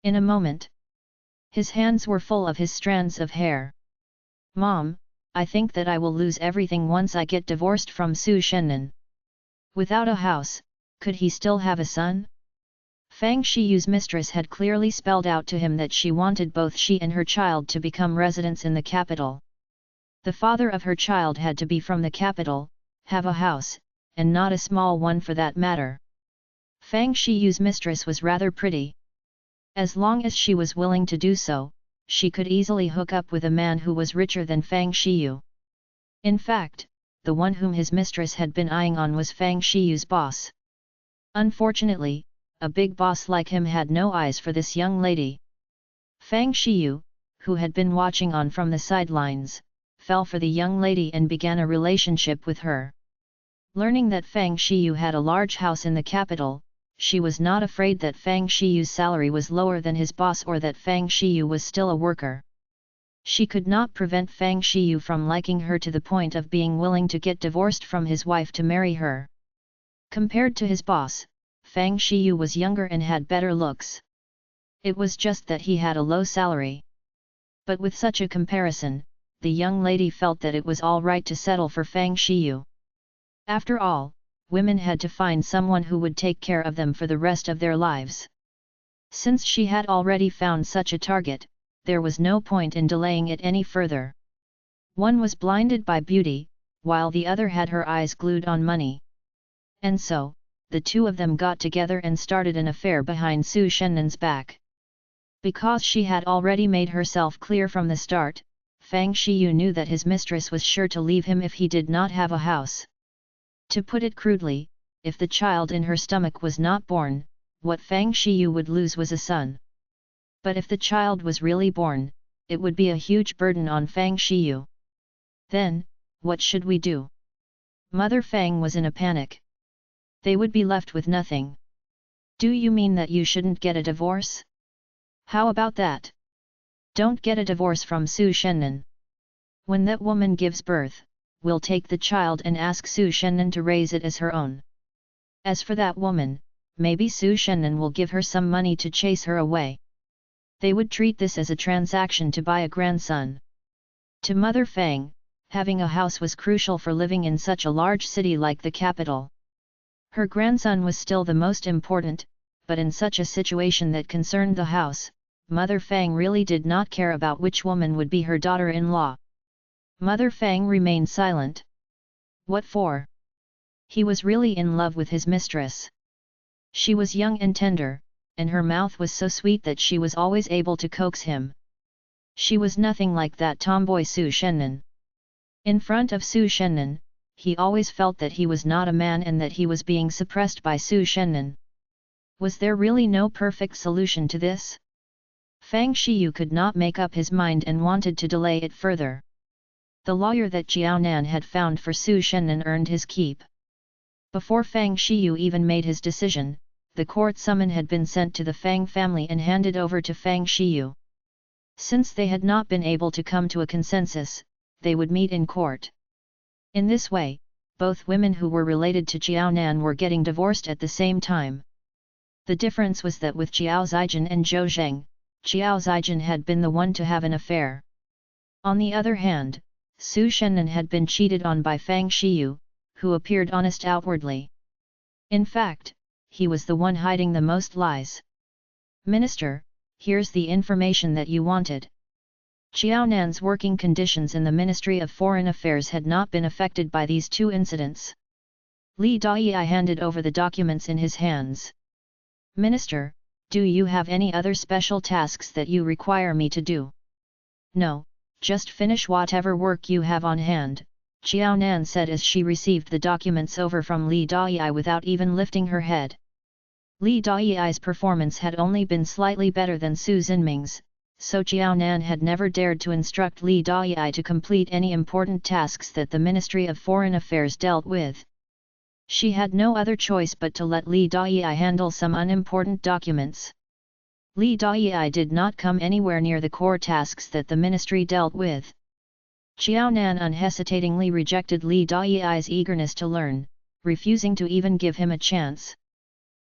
In a moment, his hands were full of his strands of hair. Mom, I think that I will lose everything once I get divorced from Su Shennan. Without a house, could he still have a son? Fang Shiyu's mistress had clearly spelled out to him that she wanted both she and her child to become residents in the capital. The father of her child had to be from the capital, have a house, and not a small one for that matter. Fang Shiyu's mistress was rather pretty. As long as she was willing to do so, she could easily hook up with a man who was richer than Fang Shiyu. In fact, the one whom his mistress had been eyeing on was Fang Shiyu's boss. Unfortunately, a big boss like him had no eyes for this young lady. Fang Shiyu, who had been watching on from the sidelines, fell for the young lady and began a relationship with her. Learning that Fang Shiyu had a large house in the capital, she was not afraid that Fang Shiyu's salary was lower than his boss or that Fang Shiyu was still a worker. She could not prevent Fang Shiyu from liking her to the point of being willing to get divorced from his wife to marry her. Compared to his boss, Fang Shiyu was younger and had better looks. It was just that he had a low salary. But with such a comparison, the young lady felt that it was all right to settle for Fang Shiyu. After all, women had to find someone who would take care of them for the rest of their lives. Since she had already found such a target, there was no point in delaying it any further. One was blinded by beauty, while the other had her eyes glued on money. And so, the two of them got together and started an affair behind Su Shennan's back. Because she had already made herself clear from the start, Fang Shiyu knew that his mistress was sure to leave him if he did not have a house. To put it crudely, if the child in her stomach was not born, what Fang Shiyu would lose was a son. But if the child was really born, it would be a huge burden on Fang Shiyu. Then, what should we do? Mother Fang was in a panic. They would be left with nothing. Do you mean that you shouldn't get a divorce? How about that? Don't get a divorce from Su Shennan. When that woman gives birth, we'll take the child and ask Su Shennan to raise it as her own. As for that woman, maybe Su Shennan will give her some money to chase her away. They would treat this as a transaction to buy a grandson. To Mother Fang, having a house was crucial for living in such a large city like the capital. Her grandson was still the most important, but in such a situation that concerned the house, Mother Fang really did not care about which woman would be her daughter-in-law. Mother Fang remained silent. What for? He was really in love with his mistress. She was young and tender, and her mouth was so sweet that she was always able to coax him. She was nothing like that tomboy Su Shennan. In front of Su Shennan, he always felt that he was not a man and that he was being suppressed by Su Shennan. Was there really no perfect solution to this? Fang Shiyu could not make up his mind and wanted to delay it further. The lawyer that Jiaonan had found for Su Shennan earned his keep. Before Fang Shiyu even made his decision, the court summon had been sent to the Fang family and handed over to Fang Shiyu. Since they had not been able to come to a consensus, they would meet in court. In this way, both women who were related to Jiaonan were getting divorced at the same time. The difference was that with Jiao Zijin and Zhou Zheng, Xiao Zijin had been the one to have an affair. On the other hand, Su Shennan had been cheated on by Fang Shiyu, who appeared honest outwardly. In fact, he was the one hiding the most lies. Minister, here's the information that you wanted. Xiao Nan's working conditions in the Ministry of Foreign Affairs had not been affected by these two incidents. Li Dai handed over the documents in his hands. Minister, do you have any other special tasks that you require me to do? No, just finish whatever work you have on hand, Xiao Nan said as she received the documents over from Li Dai without even lifting her head. Li Dai's performance had only been slightly better than Su Xinming's, so Xiao Nan had never dared to instruct Li Dai to complete any important tasks that the Ministry of Foreign Affairs dealt with. She had no other choice but to let Li Dai handle some unimportant documents. Li Dai did not come anywhere near the core tasks that the ministry dealt with. Xiao Nan unhesitatingly rejected Li Dai's eagerness to learn, refusing to even give him a chance.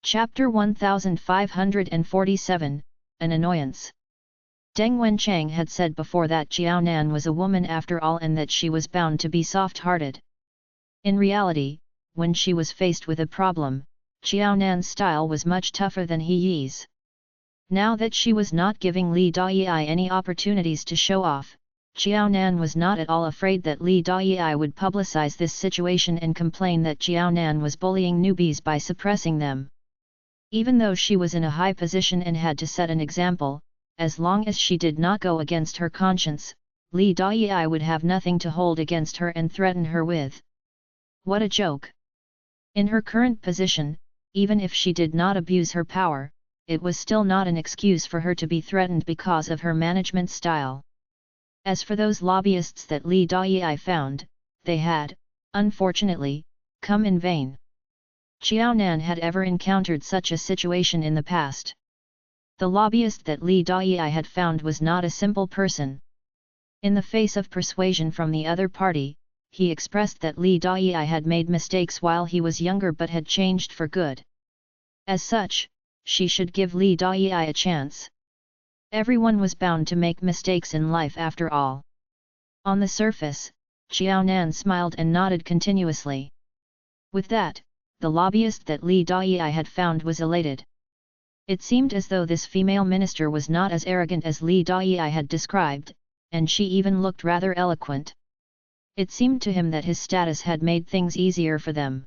Chapter 1547, An Annoyance. Deng Wenchang had said before that Xiao Nan was a woman after all and that she was bound to be soft-hearted. In reality, when she was faced with a problem, Xiao Nan's style was much tougher than He Yi's. Now that she was not giving Li Dai any opportunities to show off, Xiao Nan was not at all afraid that Li Dai would publicize this situation and complain that Xiao Nan was bullying newbies by suppressing them. Even though she was in a high position and had to set an example, as long as she did not go against her conscience, Li Dai would have nothing to hold against her and threaten her with. What a joke! In her current position, even if she did not abuse her power, it was still not an excuse for her to be threatened because of her management style. As for those lobbyists that Li Dai found, they had, unfortunately, come in vain. Xiao Nan had ever encountered such a situation in the past. The lobbyist that Li Dai had found was not a simple person. In the face of persuasion from the other party, he expressed that Li Dai had made mistakes while he was younger but had changed for good. As such, she should give Li Dai a chance. Everyone was bound to make mistakes in life after all. On the surface, Xiao Nan smiled and nodded continuously. With that, the lobbyist that Li Dai had found was elated. It seemed as though this female minister was not as arrogant as Li Dai had described, and she even looked rather eloquent. It seemed to him that his status had made things easier for them.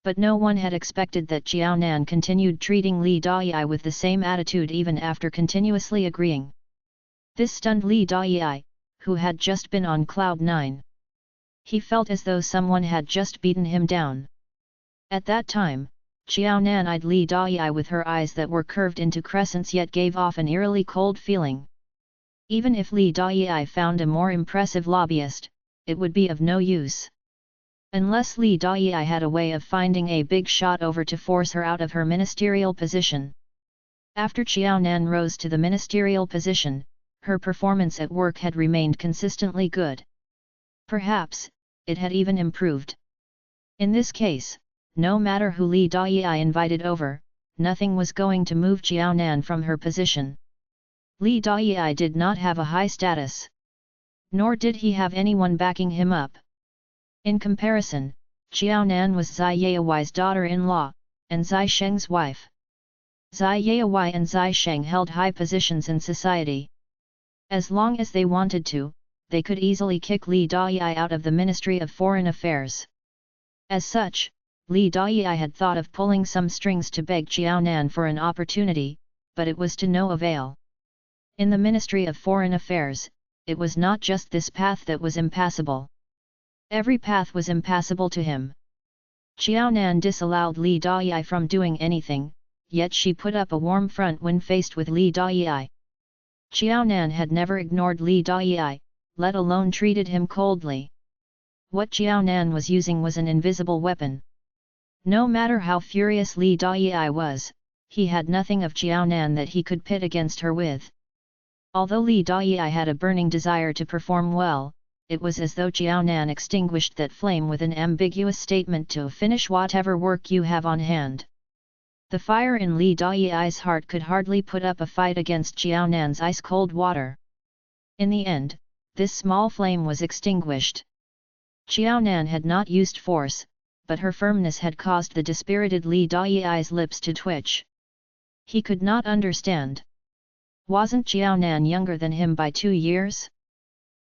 But no one had expected that Xiao Nan continued treating Li Dai with the same attitude even after continuously agreeing. This stunned Li Dai, who had just been on cloud 9. He felt as though someone had just beaten him down. At that time, Xiao Nan eyed Li Dai with her eyes that were curved into crescents yet gave off an eerily cold feeling. Even if Li Dai found a more impressive lobbyist, it would be of no use. Unless Li Dai had a way of finding a big shot over to force her out of her ministerial position. After Xiao Nan rose to the ministerial position, her performance at work had remained consistently good. Perhaps, it had even improved. In this case, no matter who Li Dai invited over, nothing was going to move Xiao Nan from her position. Li Dai did not have a high status. Nor did he have anyone backing him up. In comparison, Xiao Nan was Zai Yayawai's daughter-in-law, and Zai Sheng's wife. Zai Yayawai and Zai Sheng held high positions in society. As long as they wanted to, they could easily kick Li Dai out of the Ministry of Foreign Affairs. As such, Li Dai had thought of pulling some strings to beg Xiao Nan for an opportunity, but it was to no avail. In the Ministry of Foreign Affairs, it was not just this path that was impassable. Every path was impassable to him. Xiao Nan disallowed Li Dai from doing anything, yet she put up a warm front when faced with Li Dai. Xiao Nan had never ignored Li Dai, let alone treated him coldly. What Xiao Nan was using was an invisible weapon. No matter how furious Li Dai was, he had nothing of Xiao Nan that he could pit against her with. Although Li Dai had a burning desire to perform well, it was as though Xiao Nan extinguished that flame with an ambiguous statement to finish whatever work you have on hand. The fire in Li Dayi's heart could hardly put up a fight against Jiaonan's ice-cold water. In the end, this small flame was extinguished. Jiaonan had not used force, but her firmness had caused the dispirited Li Dayi's lips to twitch. He could not understand. Wasn't Jiaonan younger than him by 2 years?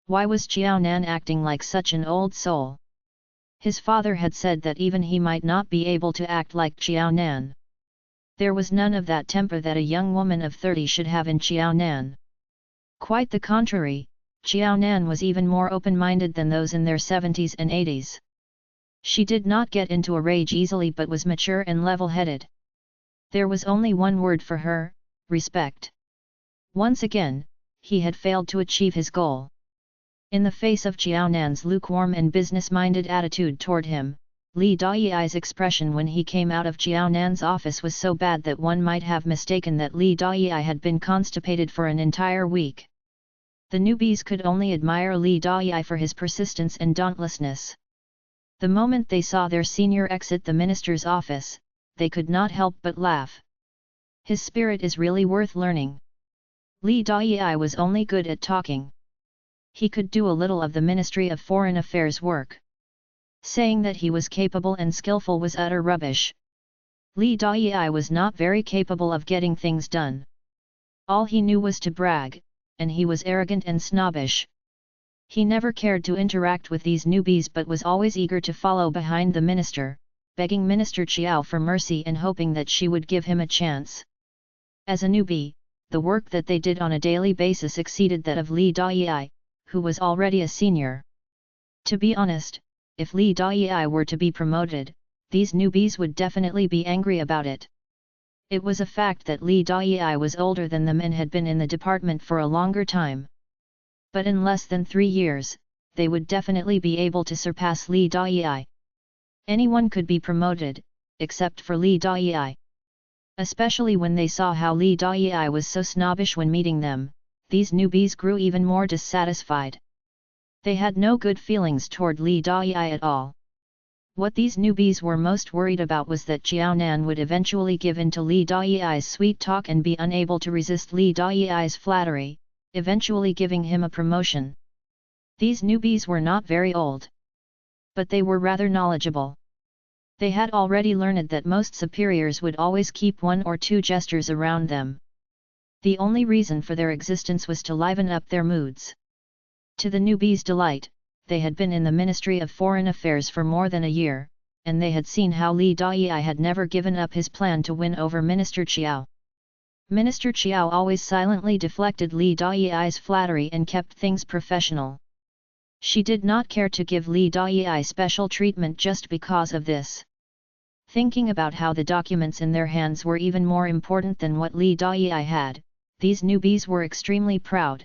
Why was Jiaonan acting like such an old soul? His father had said that even he might not be able to act like Jiaonan. There was none of that temper that a young woman of 30 should have in Jiaonan. Quite the contrary, Jiaonan was even more open-minded than those in their 70s and 80s. She did not get into a rage easily but was mature and level-headed. There was only one word for her: respect. Once again, he had failed to achieve his goal. In the face of Jiaonan's lukewarm and business-minded attitude toward him, Li Dayi's expression when he came out of Jiaonan's office was so bad that one might have mistaken that Li Dayi had been constipated for an entire week. The newbies could only admire Li Dayi for his persistence and dauntlessness. The moment they saw their senior exit the minister's office, they could not help but laugh. His spirit is really worth learning. Li Dayi was only good at talking. He could do a little of the Ministry of Foreign Affairs work. Saying that he was capable and skillful was utter rubbish. Li Dayi was not very capable of getting things done. All he knew was to brag, and he was arrogant and snobbish. He never cared to interact with these newbies but was always eager to follow behind the minister, begging Minister Chiao for mercy and hoping that she would give him a chance. As a newbie, the work that they did on a daily basis exceeded that of Li Dayi, who was already a senior. To be honest, if Li Dayi were to be promoted, these newbies would definitely be angry about it. It was a fact that Li Dayi was older than them and had been in the department for a longer time. But in less than 3 years, they would definitely be able to surpass Li Dayi. Anyone could be promoted, except for Li Dayi. Especially when they saw how Li Dayi was so snobbish when meeting them, these newbies grew even more dissatisfied. They had no good feelings toward Li Dayi at all. What these newbies were most worried about was that Jiaonan would eventually give in to Li Dayi's sweet talk and be unable to resist Li Dayi's flattery, eventually giving him a promotion. These newbies were not very old. But they were rather knowledgeable. They had already learned that most superiors would always keep 1 or 2 jesters around them. The only reason for their existence was to liven up their moods. To the newbies' delight, they had been in the Ministry of Foreign Affairs for more than a year, and they had seen how Li Dayi had never given up his plan to win over Minister Chiao. Minister Chiao always silently deflected Li Dayi's flattery and kept things professional. She did not care to give Li Dayi special treatment just because of this. Thinking about how the documents in their hands were even more important than what Li Dayi had, these newbies were extremely proud.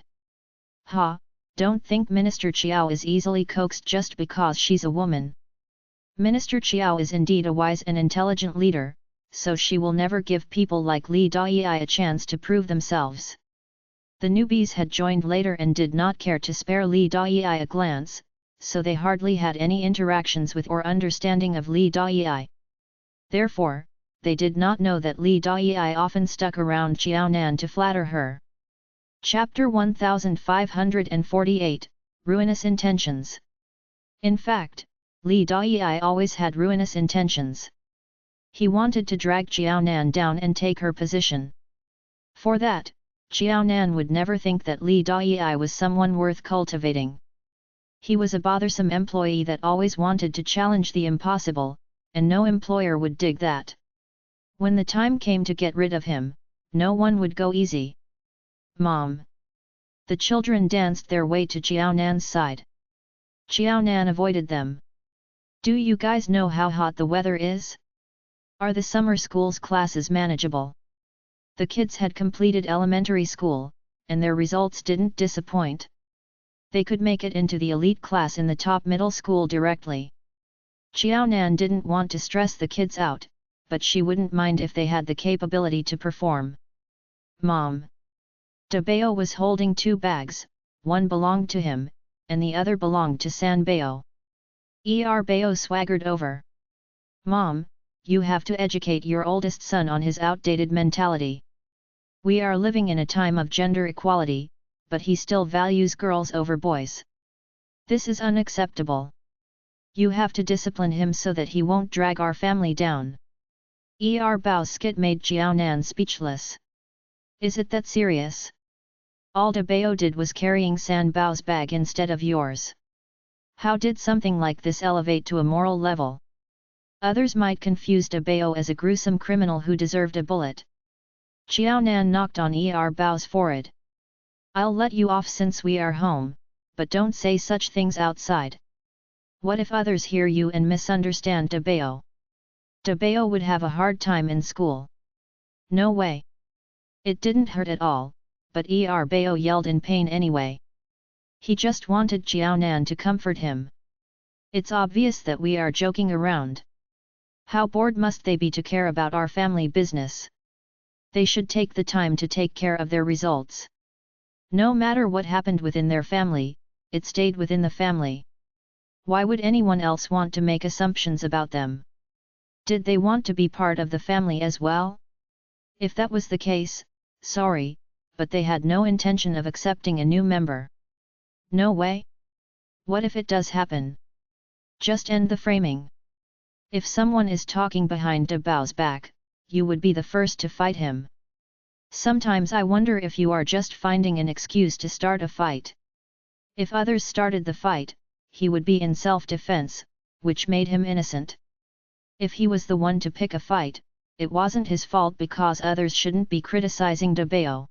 Ha! Don't think Minister Chiao is easily coaxed just because she's a woman. Minister Chiao is indeed a wise and intelligent leader, so she will never give people like Li Dayi a chance to prove themselves. The newbies had joined later and did not care to spare Li Dayi a glance, so they hardly had any interactions with or understanding of Li Dayi. Therefore, they did not know that Li Dayi often stuck around Jiaonan to flatter her. Chapter 1548, Ruinous Intentions. In fact, Li Dayi always had ruinous intentions. He wanted to drag Jiaonan down and take her position. For that, Jiaonan would never think that Li Dayi was someone worth cultivating. He was a bothersome employee that always wanted to challenge the impossible, and no employer would dig that. When the time came to get rid of him, no one would go easy. Mom! The children danced their way to Jiaonan's side. Jiaonan avoided them. Do you guys know how hot the weather is? Are the summer school's classes manageable? The kids had completed elementary school, and their results didn't disappoint. They could make it into the elite class in the top middle school directly. Jiaonan didn't want to stress the kids out, but she wouldn't mind if they had the capability to perform. Mom! De Bao was holding 2 bags, one belonged to him, and the other belonged to San Bao. Bao swaggered over. Mom, you have to educate your oldest son on his outdated mentality. We are living in a time of gender equality, but he still values girls over boys. This is unacceptable. You have to discipline him so that he won't drag our family down. Bao's skit made Jiaonan speechless. Is it that serious? All Bao did was carrying San Bao's bag instead of yours. How did something like this elevate to a moral level? Others might confuse Bao as a gruesome criminal who deserved a bullet. Jiaonan knocked on Bao's forehead. I'll let you off since we are home, but don't say such things outside. What if others hear you and misunderstand Bao? Bao would have a hard time in school. No way. It didn't hurt at all, but Bao yelled in pain anyway. He just wanted Jiaonan to comfort him. It's obvious that we are joking around. How bored must they be to care about our family business? They should take the time to take care of their results. No matter what happened within their family, it stayed within the family. Why would anyone else want to make assumptions about them? Did they want to be part of the family as well? If that was the case, sorry, but they had no intention of accepting a new member. No way? What if it does happen? Just end the framing. If someone is talking behind Bao's back, you would be the first to fight him. Sometimes I wonder if you are just finding an excuse to start a fight. If others started the fight, he would be in self-defense, which made him innocent. If he was the one to pick a fight, it wasn't his fault because others shouldn't be criticizing Bao.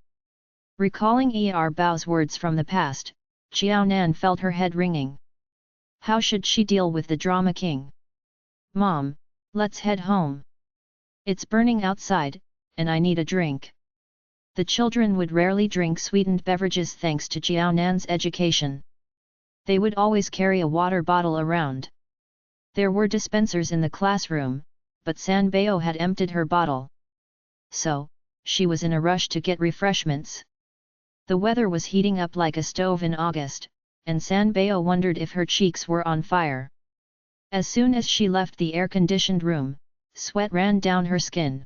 Recalling Bao's words from the past, Jiaonan felt her head ringing. How should she deal with the drama king? Mom, let's head home. It's burning outside, and I need a drink. The children would rarely drink sweetened beverages thanks to Jiaonan's education. They would always carry a water bottle around. There were dispensers in the classroom, but San Bao had emptied her bottle. So, she was in a rush to get refreshments. The weather was heating up like a stove in August, and San Bao wondered if her cheeks were on fire. As soon as she left the air-conditioned room, sweat ran down her skin.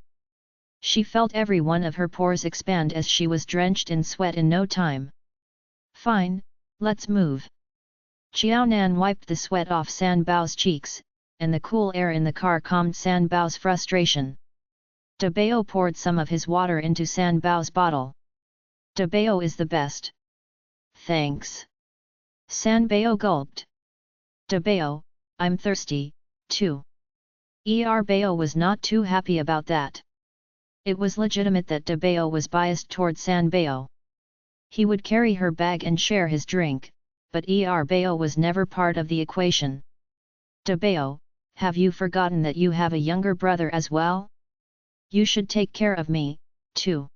She felt every one of her pores expand as she was drenched in sweat in no time. Fine, let's move. Jiaonan wiped the sweat off San Bao's cheeks, and the cool air in the car calmed San Bao's frustration. Bao poured some of his water into San Bao's bottle. Bao is the best. Thanks. San Bao gulped. Bao, I'm thirsty, too. Bao was not too happy about that. It was legitimate that Bao was biased toward San Bao. He would carry her bag and share his drink, but Bao was never part of the equation. Bao, have you forgotten that you have a younger brother as well? You should take care of me, too.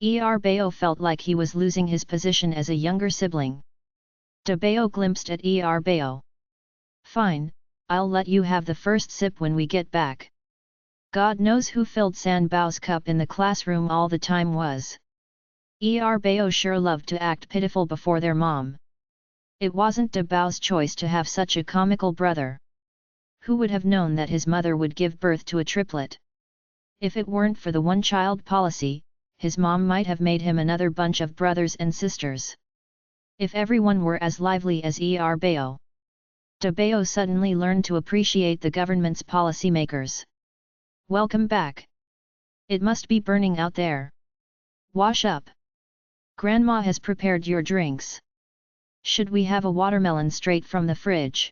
Bao felt like he was losing his position as a younger sibling. Bao glimpsed at Bao. Fine, I'll let you have the first sip when we get back. God knows who filled San Bao's cup in the classroom all the time was. Bao sure loved to act pitiful before their mom. It wasn't Bao's choice to have such a comical brother. Who would have known that his mother would give birth to a triplet? If it weren't for the one-child policy, his mom might have made him another bunch of brothers and sisters. If everyone were as lively as Bao. Bao suddenly learned to appreciate the government's policymakers. Welcome back. It must be burning out there. Wash up. Grandma has prepared your drinks. Should we have a watermelon straight from the fridge?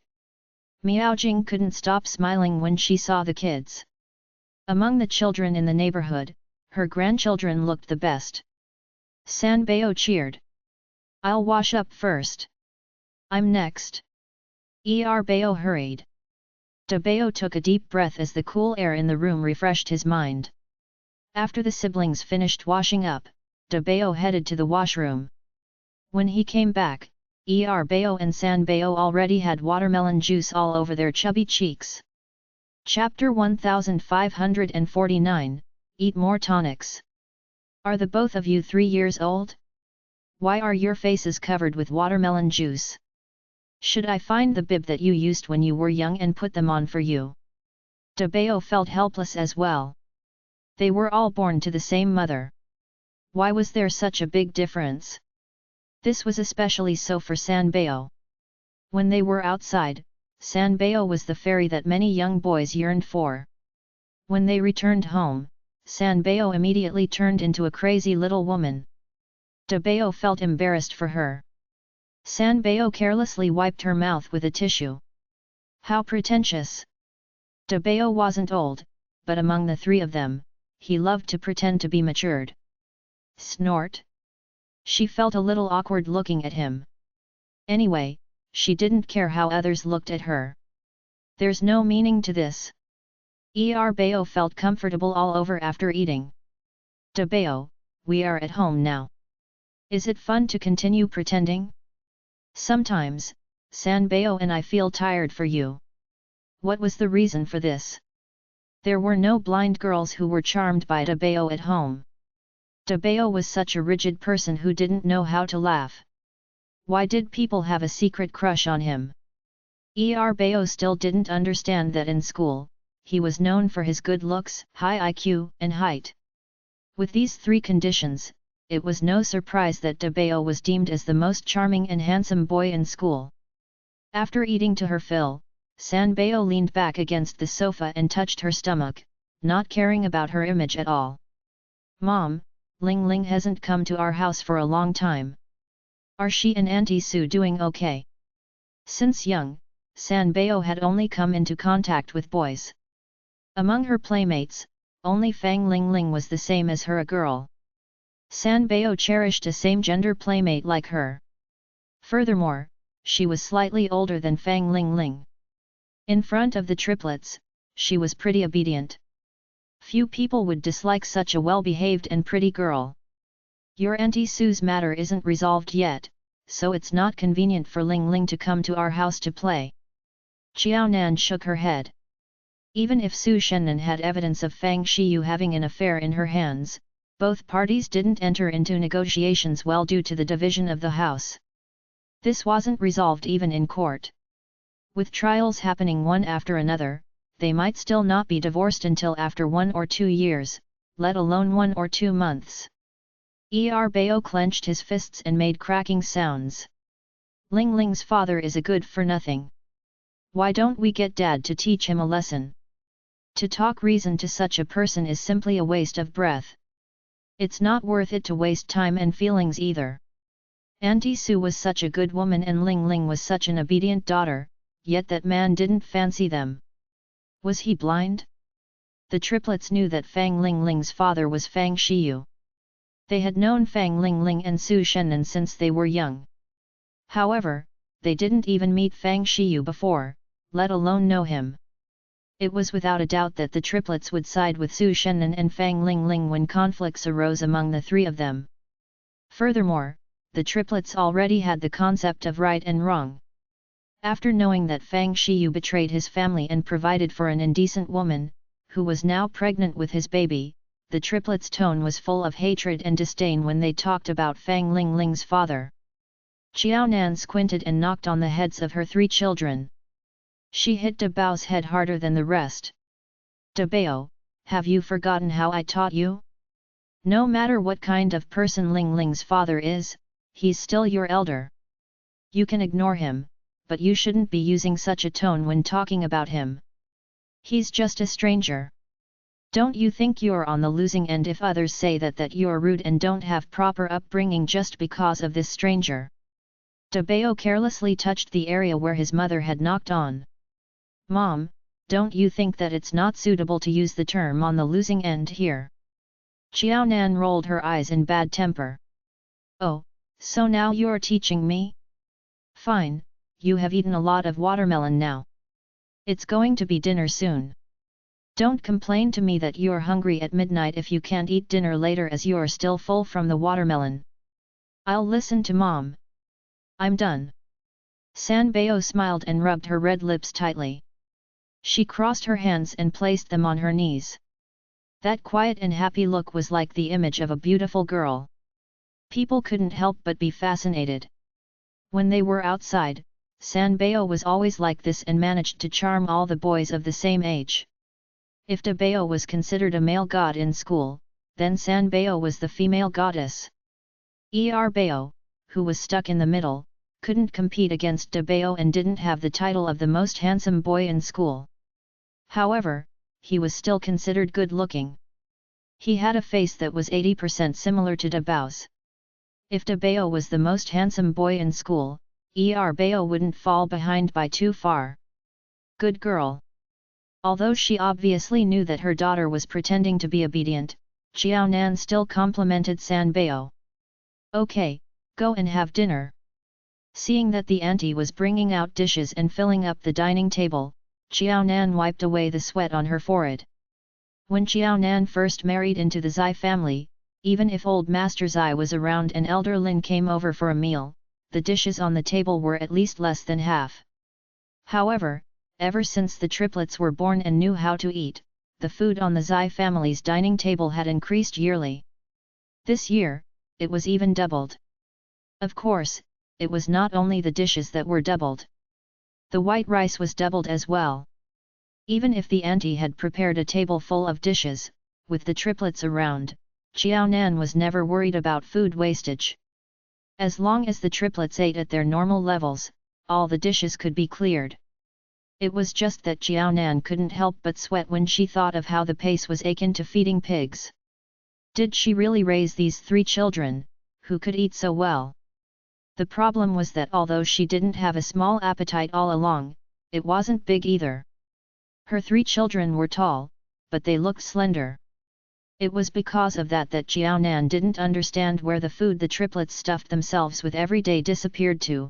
Miaojing couldn't stop smiling when she saw the kids. Among the children in the neighborhood, her grandchildren looked the best. San Bao cheered. I'll wash up first. I'm next. Bao hurried. Bao took a deep breath as the cool air in the room refreshed his mind. After the siblings finished washing up, Bao headed to the washroom. When he came back, Bao and San Bao already had watermelon juice all over their chubby cheeks. Chapter 1549, Eat More Tonics. Are the both of you 3 years old? Why are your faces covered with watermelon juice? Should I find the bib that you used when you were young and put them on for you? Dabeo felt helpless as well. They were all born to the same mother. Why was there such a big difference? This was especially so for Sanbeo. When they were outside, Sanbeo was the fairy that many young boys yearned for. When they returned home, Sanbeo immediately turned into a crazy little woman. Dabeo felt embarrassed for her. Sanbeo carelessly wiped her mouth with a tissue. How pretentious! Dabeo wasn't old, but among the three of them, he loved to pretend to be matured. Snort! She felt a little awkward looking at him. Anyway, she didn't care how others looked at her. There's no meaning to this. Dabeo felt comfortable all over after eating. Dabeo, we are at home now. Is it fun to continue pretending? Sometimes, Sanbeo and I feel tired for you. What was the reason for this? There were no blind girls who were charmed by Dabeo at home. Dabeo was such a rigid person who didn't know how to laugh. Why did people have a secret crush on him? Dabeo still didn't understand that in school, he was known for his good looks, high IQ, and height. With these three conditions, it was no surprise that Dabeo was deemed as the most charming and handsome boy in school. After eating to her fill, Sanbeo leaned back against the sofa and touched her stomach, not caring about her image at all. Mom, Ling Ling hasn't come to our house for a long time. Are she and Auntie Sue doing okay? Since young, Sanbeo had only come into contact with boys. Among her playmates, only Fang Ling Ling was the same as her, a girl. Sanbeo cherished a same-gender playmate like her. Furthermore, she was slightly older than Fang Ling Ling. In front of the triplets, she was pretty obedient. Few people would dislike such a well-behaved and pretty girl. Your Auntie Sue's matter isn't resolved yet, so it's not convenient for Ling Ling to come to our house to play. Xiao Nan shook her head. Even if Su Shennan had evidence of Fang Shiyu having an affair in her hands, both parties didn't enter into negotiations well due to the division of the house. This wasn't resolved even in court. With trials happening one after another, they might still not be divorced until after 1 or 2 years, let alone 1 or 2 months. Dabeo clenched his fists and made cracking sounds. Ling Ling's father is a good-for-nothing. Why don't we get Dad to teach him a lesson? To talk reason to such a person is simply a waste of breath. It's not worth it to waste time and feelings either. Auntie Sue was such a good woman and Ling Ling was such an obedient daughter, yet that man didn't fancy them. Was he blind? The triplets knew that Fang Ling Ling's father was Fang Shiyu. They had known Fang Ling Ling and Su Shennan since they were young. However, they didn't even meet Fang Shiyu before, let alone know him. It was without a doubt that the triplets would side with Su Shennan and Fang Ling Ling when conflicts arose among the three of them. Furthermore, the triplets already had the concept of right and wrong. After knowing that Fang Shiyu betrayed his family and provided for an indecent woman, who was now pregnant with his baby, the triplets' tone was full of hatred and disdain when they talked about Fang Ling Ling's father. Xiao Nan squinted and knocked on the heads of her 3 children. She hit Dabeo's head harder than the rest. Dabeo, have you forgotten how I taught you? No matter what kind of person Ling Ling's father is, he's still your elder. You can ignore him, but you shouldn't be using such a tone when talking about him. He's just a stranger. Don't you think you're on the losing end if others say that you're rude and don't have proper upbringing just because of this stranger? Dabeo carelessly touched the area where his mother had knocked on. Mom, don't you think that it's not suitable to use the term on the losing end here? Xiao Nan rolled her eyes in bad temper. Oh, so now you're teaching me? Fine, you have eaten a lot of watermelon now. It's going to be dinner soon. Don't complain to me that you're hungry at midnight if you can't eat dinner later as you're still full from the watermelon. I'll listen to Mom. I'm done. Sanbeo smiled and rubbed her red lips tightly. She crossed her hands and placed them on her knees. That quiet and happy look was like the image of a beautiful girl. People couldn't help but be fascinated. When they were outside, Sanbeo was always like this and managed to charm all the boys of the same age. If De Bao was considered a male god in school, then San Bao was the female goddess. Bao, who was stuck in the middle, couldn't compete against De Bao and didn't have the title of the most handsome boy in school. However, he was still considered good-looking. He had a face that was 80% similar to De Bao's. If De Bao was the most handsome boy in school, Bao wouldn't fall behind by too far. Good girl. Although she obviously knew that her daughter was pretending to be obedient, Xiao Nan still complimented San Bao. Okay, go and have dinner. Seeing that the auntie was bringing out dishes and filling up the dining table, Xiao Nan wiped away the sweat on her forehead. When Xiao Nan first married into the Zai family, even if old Master Zai was around and Elder Lin came over for a meal, the dishes on the table were at least less than half. However, ever since the triplets were born and knew how to eat, the food on the Zai family's dining table had increased yearly. This year, it was even doubled. Of course, it was not only the dishes that were doubled. The white rice was doubled as well. Even if the auntie had prepared a table full of dishes, with the triplets around, Xiao Nan was never worried about food wastage. As long as the triplets ate at their normal levels, all the dishes could be cleared. It was just that Xiao Nan couldn't help but sweat when she thought of how the pace was akin to feeding pigs. Did she really raise these 3 children, who could eat so well? The problem was that although she didn't have a small appetite all along, it wasn't big either. Her 3 children were tall, but they looked slender. It was because of that Xiao Nan didn't understand where the food the triplets stuffed themselves with every day disappeared to.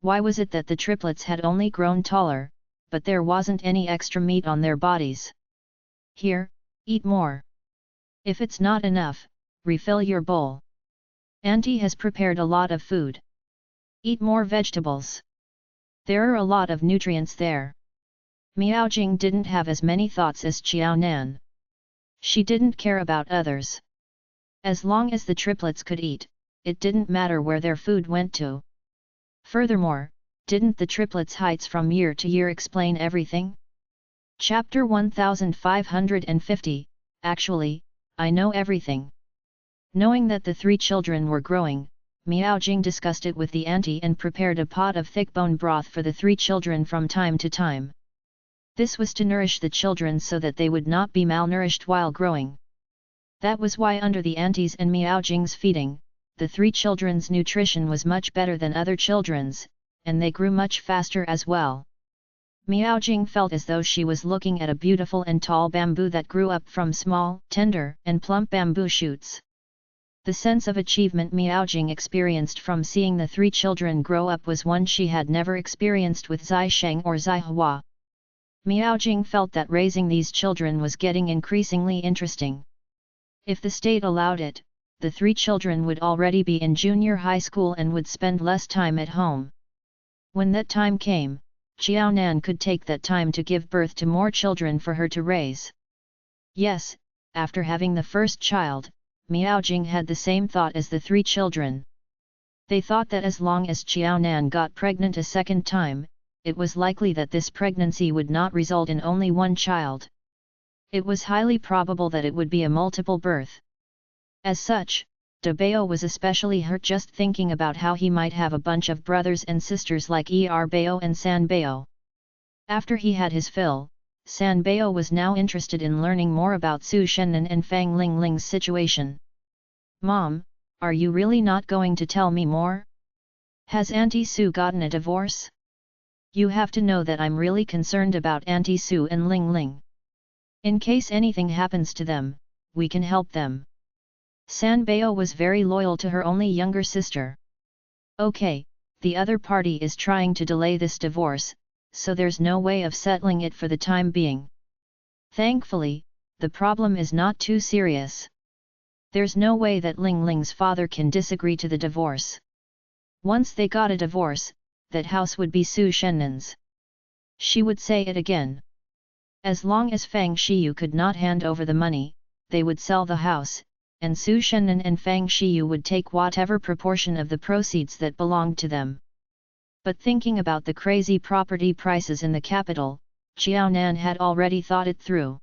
Why was it that the triplets had only grown taller, but there wasn't any extra meat on their bodies? Here, eat more. If it's not enough, refill your bowl. Auntie has prepared a lot of food. Eat more vegetables. There are a lot of nutrients there. Miaojing didn't have as many thoughts as Xiao Nan. She didn't care about others. As long as the triplets could eat, it didn't matter where their food went to. Furthermore, didn't the triplets' heights from year to year explain everything? Chapter 1550, Actually, I know everything. Knowing that the 3 children were growing, Miaojing discussed it with the auntie and prepared a pot of thick bone broth for the 3 children from time to time. This was to nourish the children so that they would not be malnourished while growing. That was why under the auntie's and Miaojing's feeding, the 3 children's nutrition was much better than other children's, and they grew much faster as well. Miaojing felt as though she was looking at a beautiful and tall bamboo that grew up from small, tender, and plump bamboo shoots. The sense of achievement Miaojing experienced from seeing the 3 children grow up was one she had never experienced with Zai Sheng or Zai Hua. Miaojing felt that raising these children was getting increasingly interesting. If the state allowed it, the 3 children would already be in junior high school and would spend less time at home. When that time came, Xiao Nan could take that time to give birth to more children for her to raise. Yes, after having the first child, Miaojing had the same thought as the 3 children. They thought that as long as Xiao Nan got pregnant a second time, it was likely that this pregnancy would not result in only one child. It was highly probable that it would be a multiple birth. As such, De Bao was especially hurt just thinking about how he might have a bunch of brothers and sisters like Bao and San Bao. After he had his fill, San Bao was now interested in learning more about Su Shennan and Fang Lingling's situation. Mom, are you really not going to tell me more? Has Auntie Su gotten a divorce? You have to know that I'm really concerned about Auntie Su and Ling Ling. In case anything happens to them, we can help them. San Bao was very loyal to her only younger sister. Okay, the other party is trying to delay this divorce, so there's no way of settling it for the time being. Thankfully, the problem is not too serious. There's no way that Ling Ling's father can disagree to the divorce. Once they got a divorce, that house would be Su Shennan's. She would say it again. As long as Fang Shiyu could not hand over the money, they would sell the house, and Su Shennan and Fang Shiyu would take whatever proportion of the proceeds that belonged to them. But thinking about the crazy property prices in the capital, Xiao Nan had already thought it through.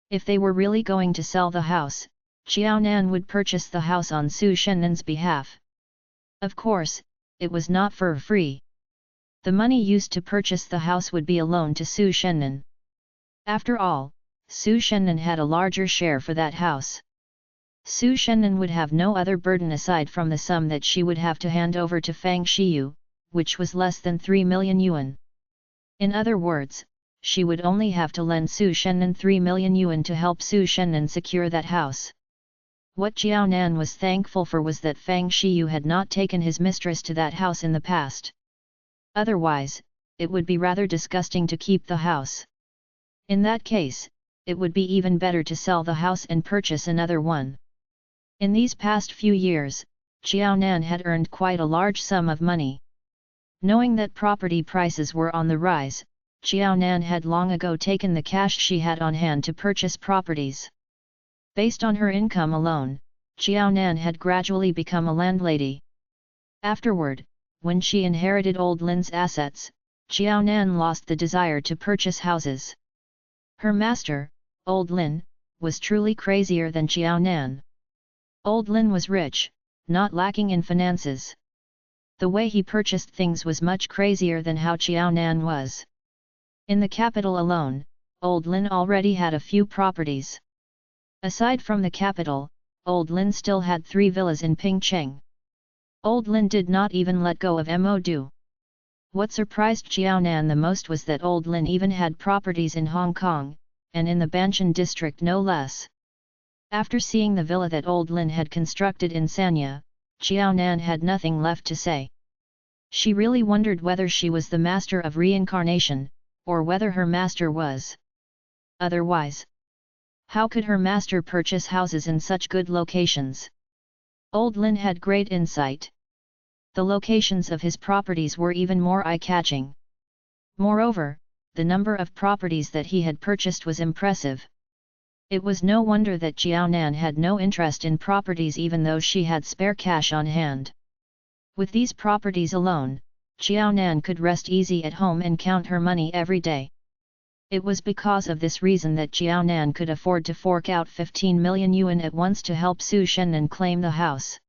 If they were really going to sell the house, Jiaonan would purchase the house on Su Shenan's behalf. Of course, it was not for free. The money used to purchase the house would be a loan to Su Shenan. After all, Su Shenan had a larger share for that house. Su Shenan would have no other burden aside from the sum that she would have to hand over to Fang Shiyu, which was less than 3 million yuan. In other words, she would only have to lend Su Shenan 3 million yuan to help Su Shenan secure that house. What Jiaonan was thankful for was that Fang Shiyu had not taken his mistress to that house in the past. Otherwise, it would be rather disgusting to keep the house. In that case, it would be even better to sell the house and purchase another one. In these past few years, Jiaonan had earned quite a large sum of money. Knowing that property prices were on the rise, Jiaonan had long ago taken the cash she had on hand to purchase properties. Based on her income alone, Jiaonan had gradually become a landlady. Afterward, when she inherited Old Lin's assets, Jiaonan lost the desire to purchase houses. Her master, Old Lin, was truly crazier than Jiaonan. Old Lin was rich, not lacking in finances. The way he purchased things was much crazier than how Jiaonan was. In the capital alone, Old Lin already had a few properties. Aside from the capital, Old Lin still had 3 villas in Pingcheng. Old Lin did not even let go of Mo. What surprised Jiaonan the most was that Old Lin even had properties in Hong Kong, and in the Banshan district no less. After seeing the villa that Old Lin had constructed in Sanya, Jiaonan had nothing left to say. She really wondered whether she was the master of reincarnation, or whether her master was otherwise. How could her master purchase houses in such good locations? Old Lin had great insight. The locations of his properties were even more eye-catching. Moreover, the number of properties that he had purchased was impressive. It was no wonder that Jiaonan had no interest in properties even though she had spare cash on hand. With these properties alone, Jiaonan could rest easy at home and count her money every day. It was because of this reason that Jiaonan could afford to fork out 15 million yuan at once to help Su Shenan claim the house.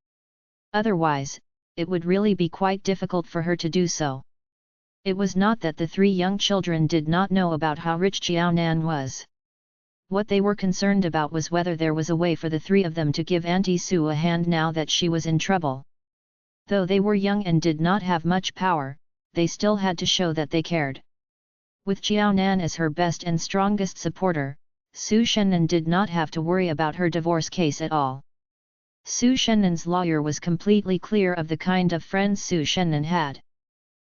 Otherwise, it would really be quite difficult for her to do so. It was not that the 3 young children did not know about how rich Jiaonan was. What they were concerned about was whether there was a way for the 3 of them to give Auntie Su a hand now that she was in trouble. Though they were young and did not have much power, they still had to show that they cared. With Jiaonan as her best and strongest supporter, Su Shenan did not have to worry about her divorce case at all. Su Shenan's lawyer was completely clear of the kind of friends Su Shenan had.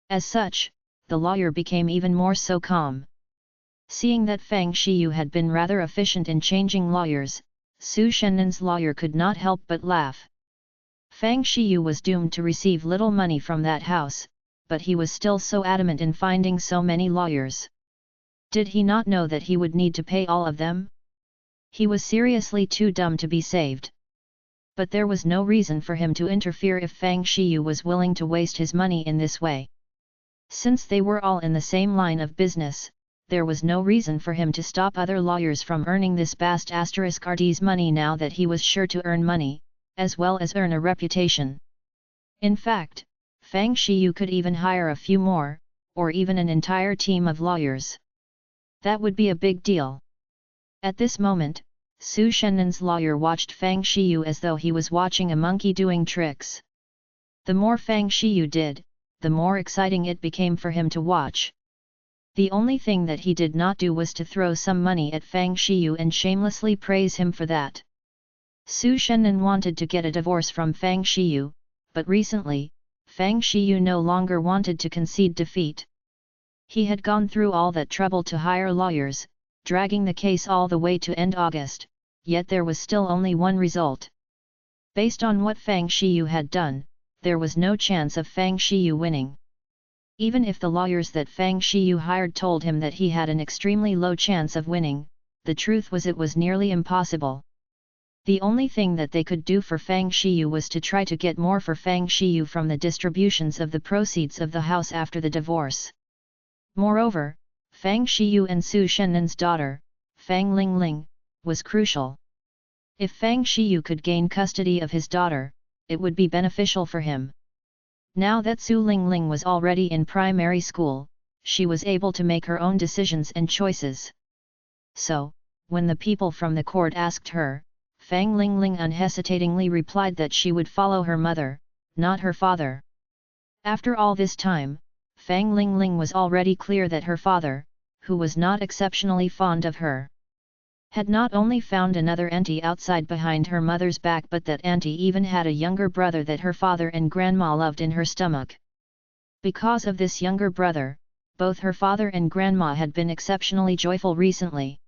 As such, the lawyer became even more so calm. Seeing that Fang Shiyu had been rather efficient in changing lawyers, Su Shenan's lawyer could not help but laugh. Fang Shiyu was doomed to receive little money from that house, but he was still so adamant in finding so many lawyers. Did he not know that he would need to pay all of them? He was seriously too dumb to be saved. But there was no reason for him to interfere if Fang Shiyu was willing to waste his money in this way. Since they were all in the same line of business, there was no reason for him to stop other lawyers from earning this vast *RD's money now that he was sure to earn money, as well as earn a reputation. In fact, Fang Shiyu could even hire a few more, or even an entire team of lawyers. That would be a big deal. At this moment, Su Shenan's lawyer watched Fang Shiyu as though he was watching a monkey doing tricks. The more Fang Shiyu did, the more exciting it became for him to watch. The only thing that he did not do was to throw some money at Fang Shiyu and shamelessly praise him for that. Su Shenan wanted to get a divorce from Fang Shiyu, but recently, Fang Shiyu no longer wanted to concede defeat. He had gone through all that trouble to hire lawyers, dragging the case all the way to end August, yet there was still only one result. Based on what Fang Shiyu had done, there was no chance of Fang Shiyu winning. Even if the lawyers that Fang Shiyu hired told him that he had an extremely low chance of winning, the truth was it was nearly impossible. The only thing that they could do for Fang Shiyu was to try to get more for Fang Shiyu from the distributions of the proceeds of the house after the divorce. Moreover, Fang Shiyu and Su Shenan's daughter, Fang Lingling, was crucial. If Fang Shiyu could gain custody of his daughter, it would be beneficial for him. Now that Su Lingling was already in primary school, she was able to make her own decisions and choices. So, when the people from the court asked her, Fang Lingling unhesitatingly replied that she would follow her mother, not her father. After all this time, Fang Lingling was already clear that her father, who was not exceptionally fond of her, had not only found another auntie outside behind her mother's back, but that auntie even had a younger brother that her father and grandma loved in her stomach. Because of this younger brother, both her father and grandma had been exceptionally joyful recently.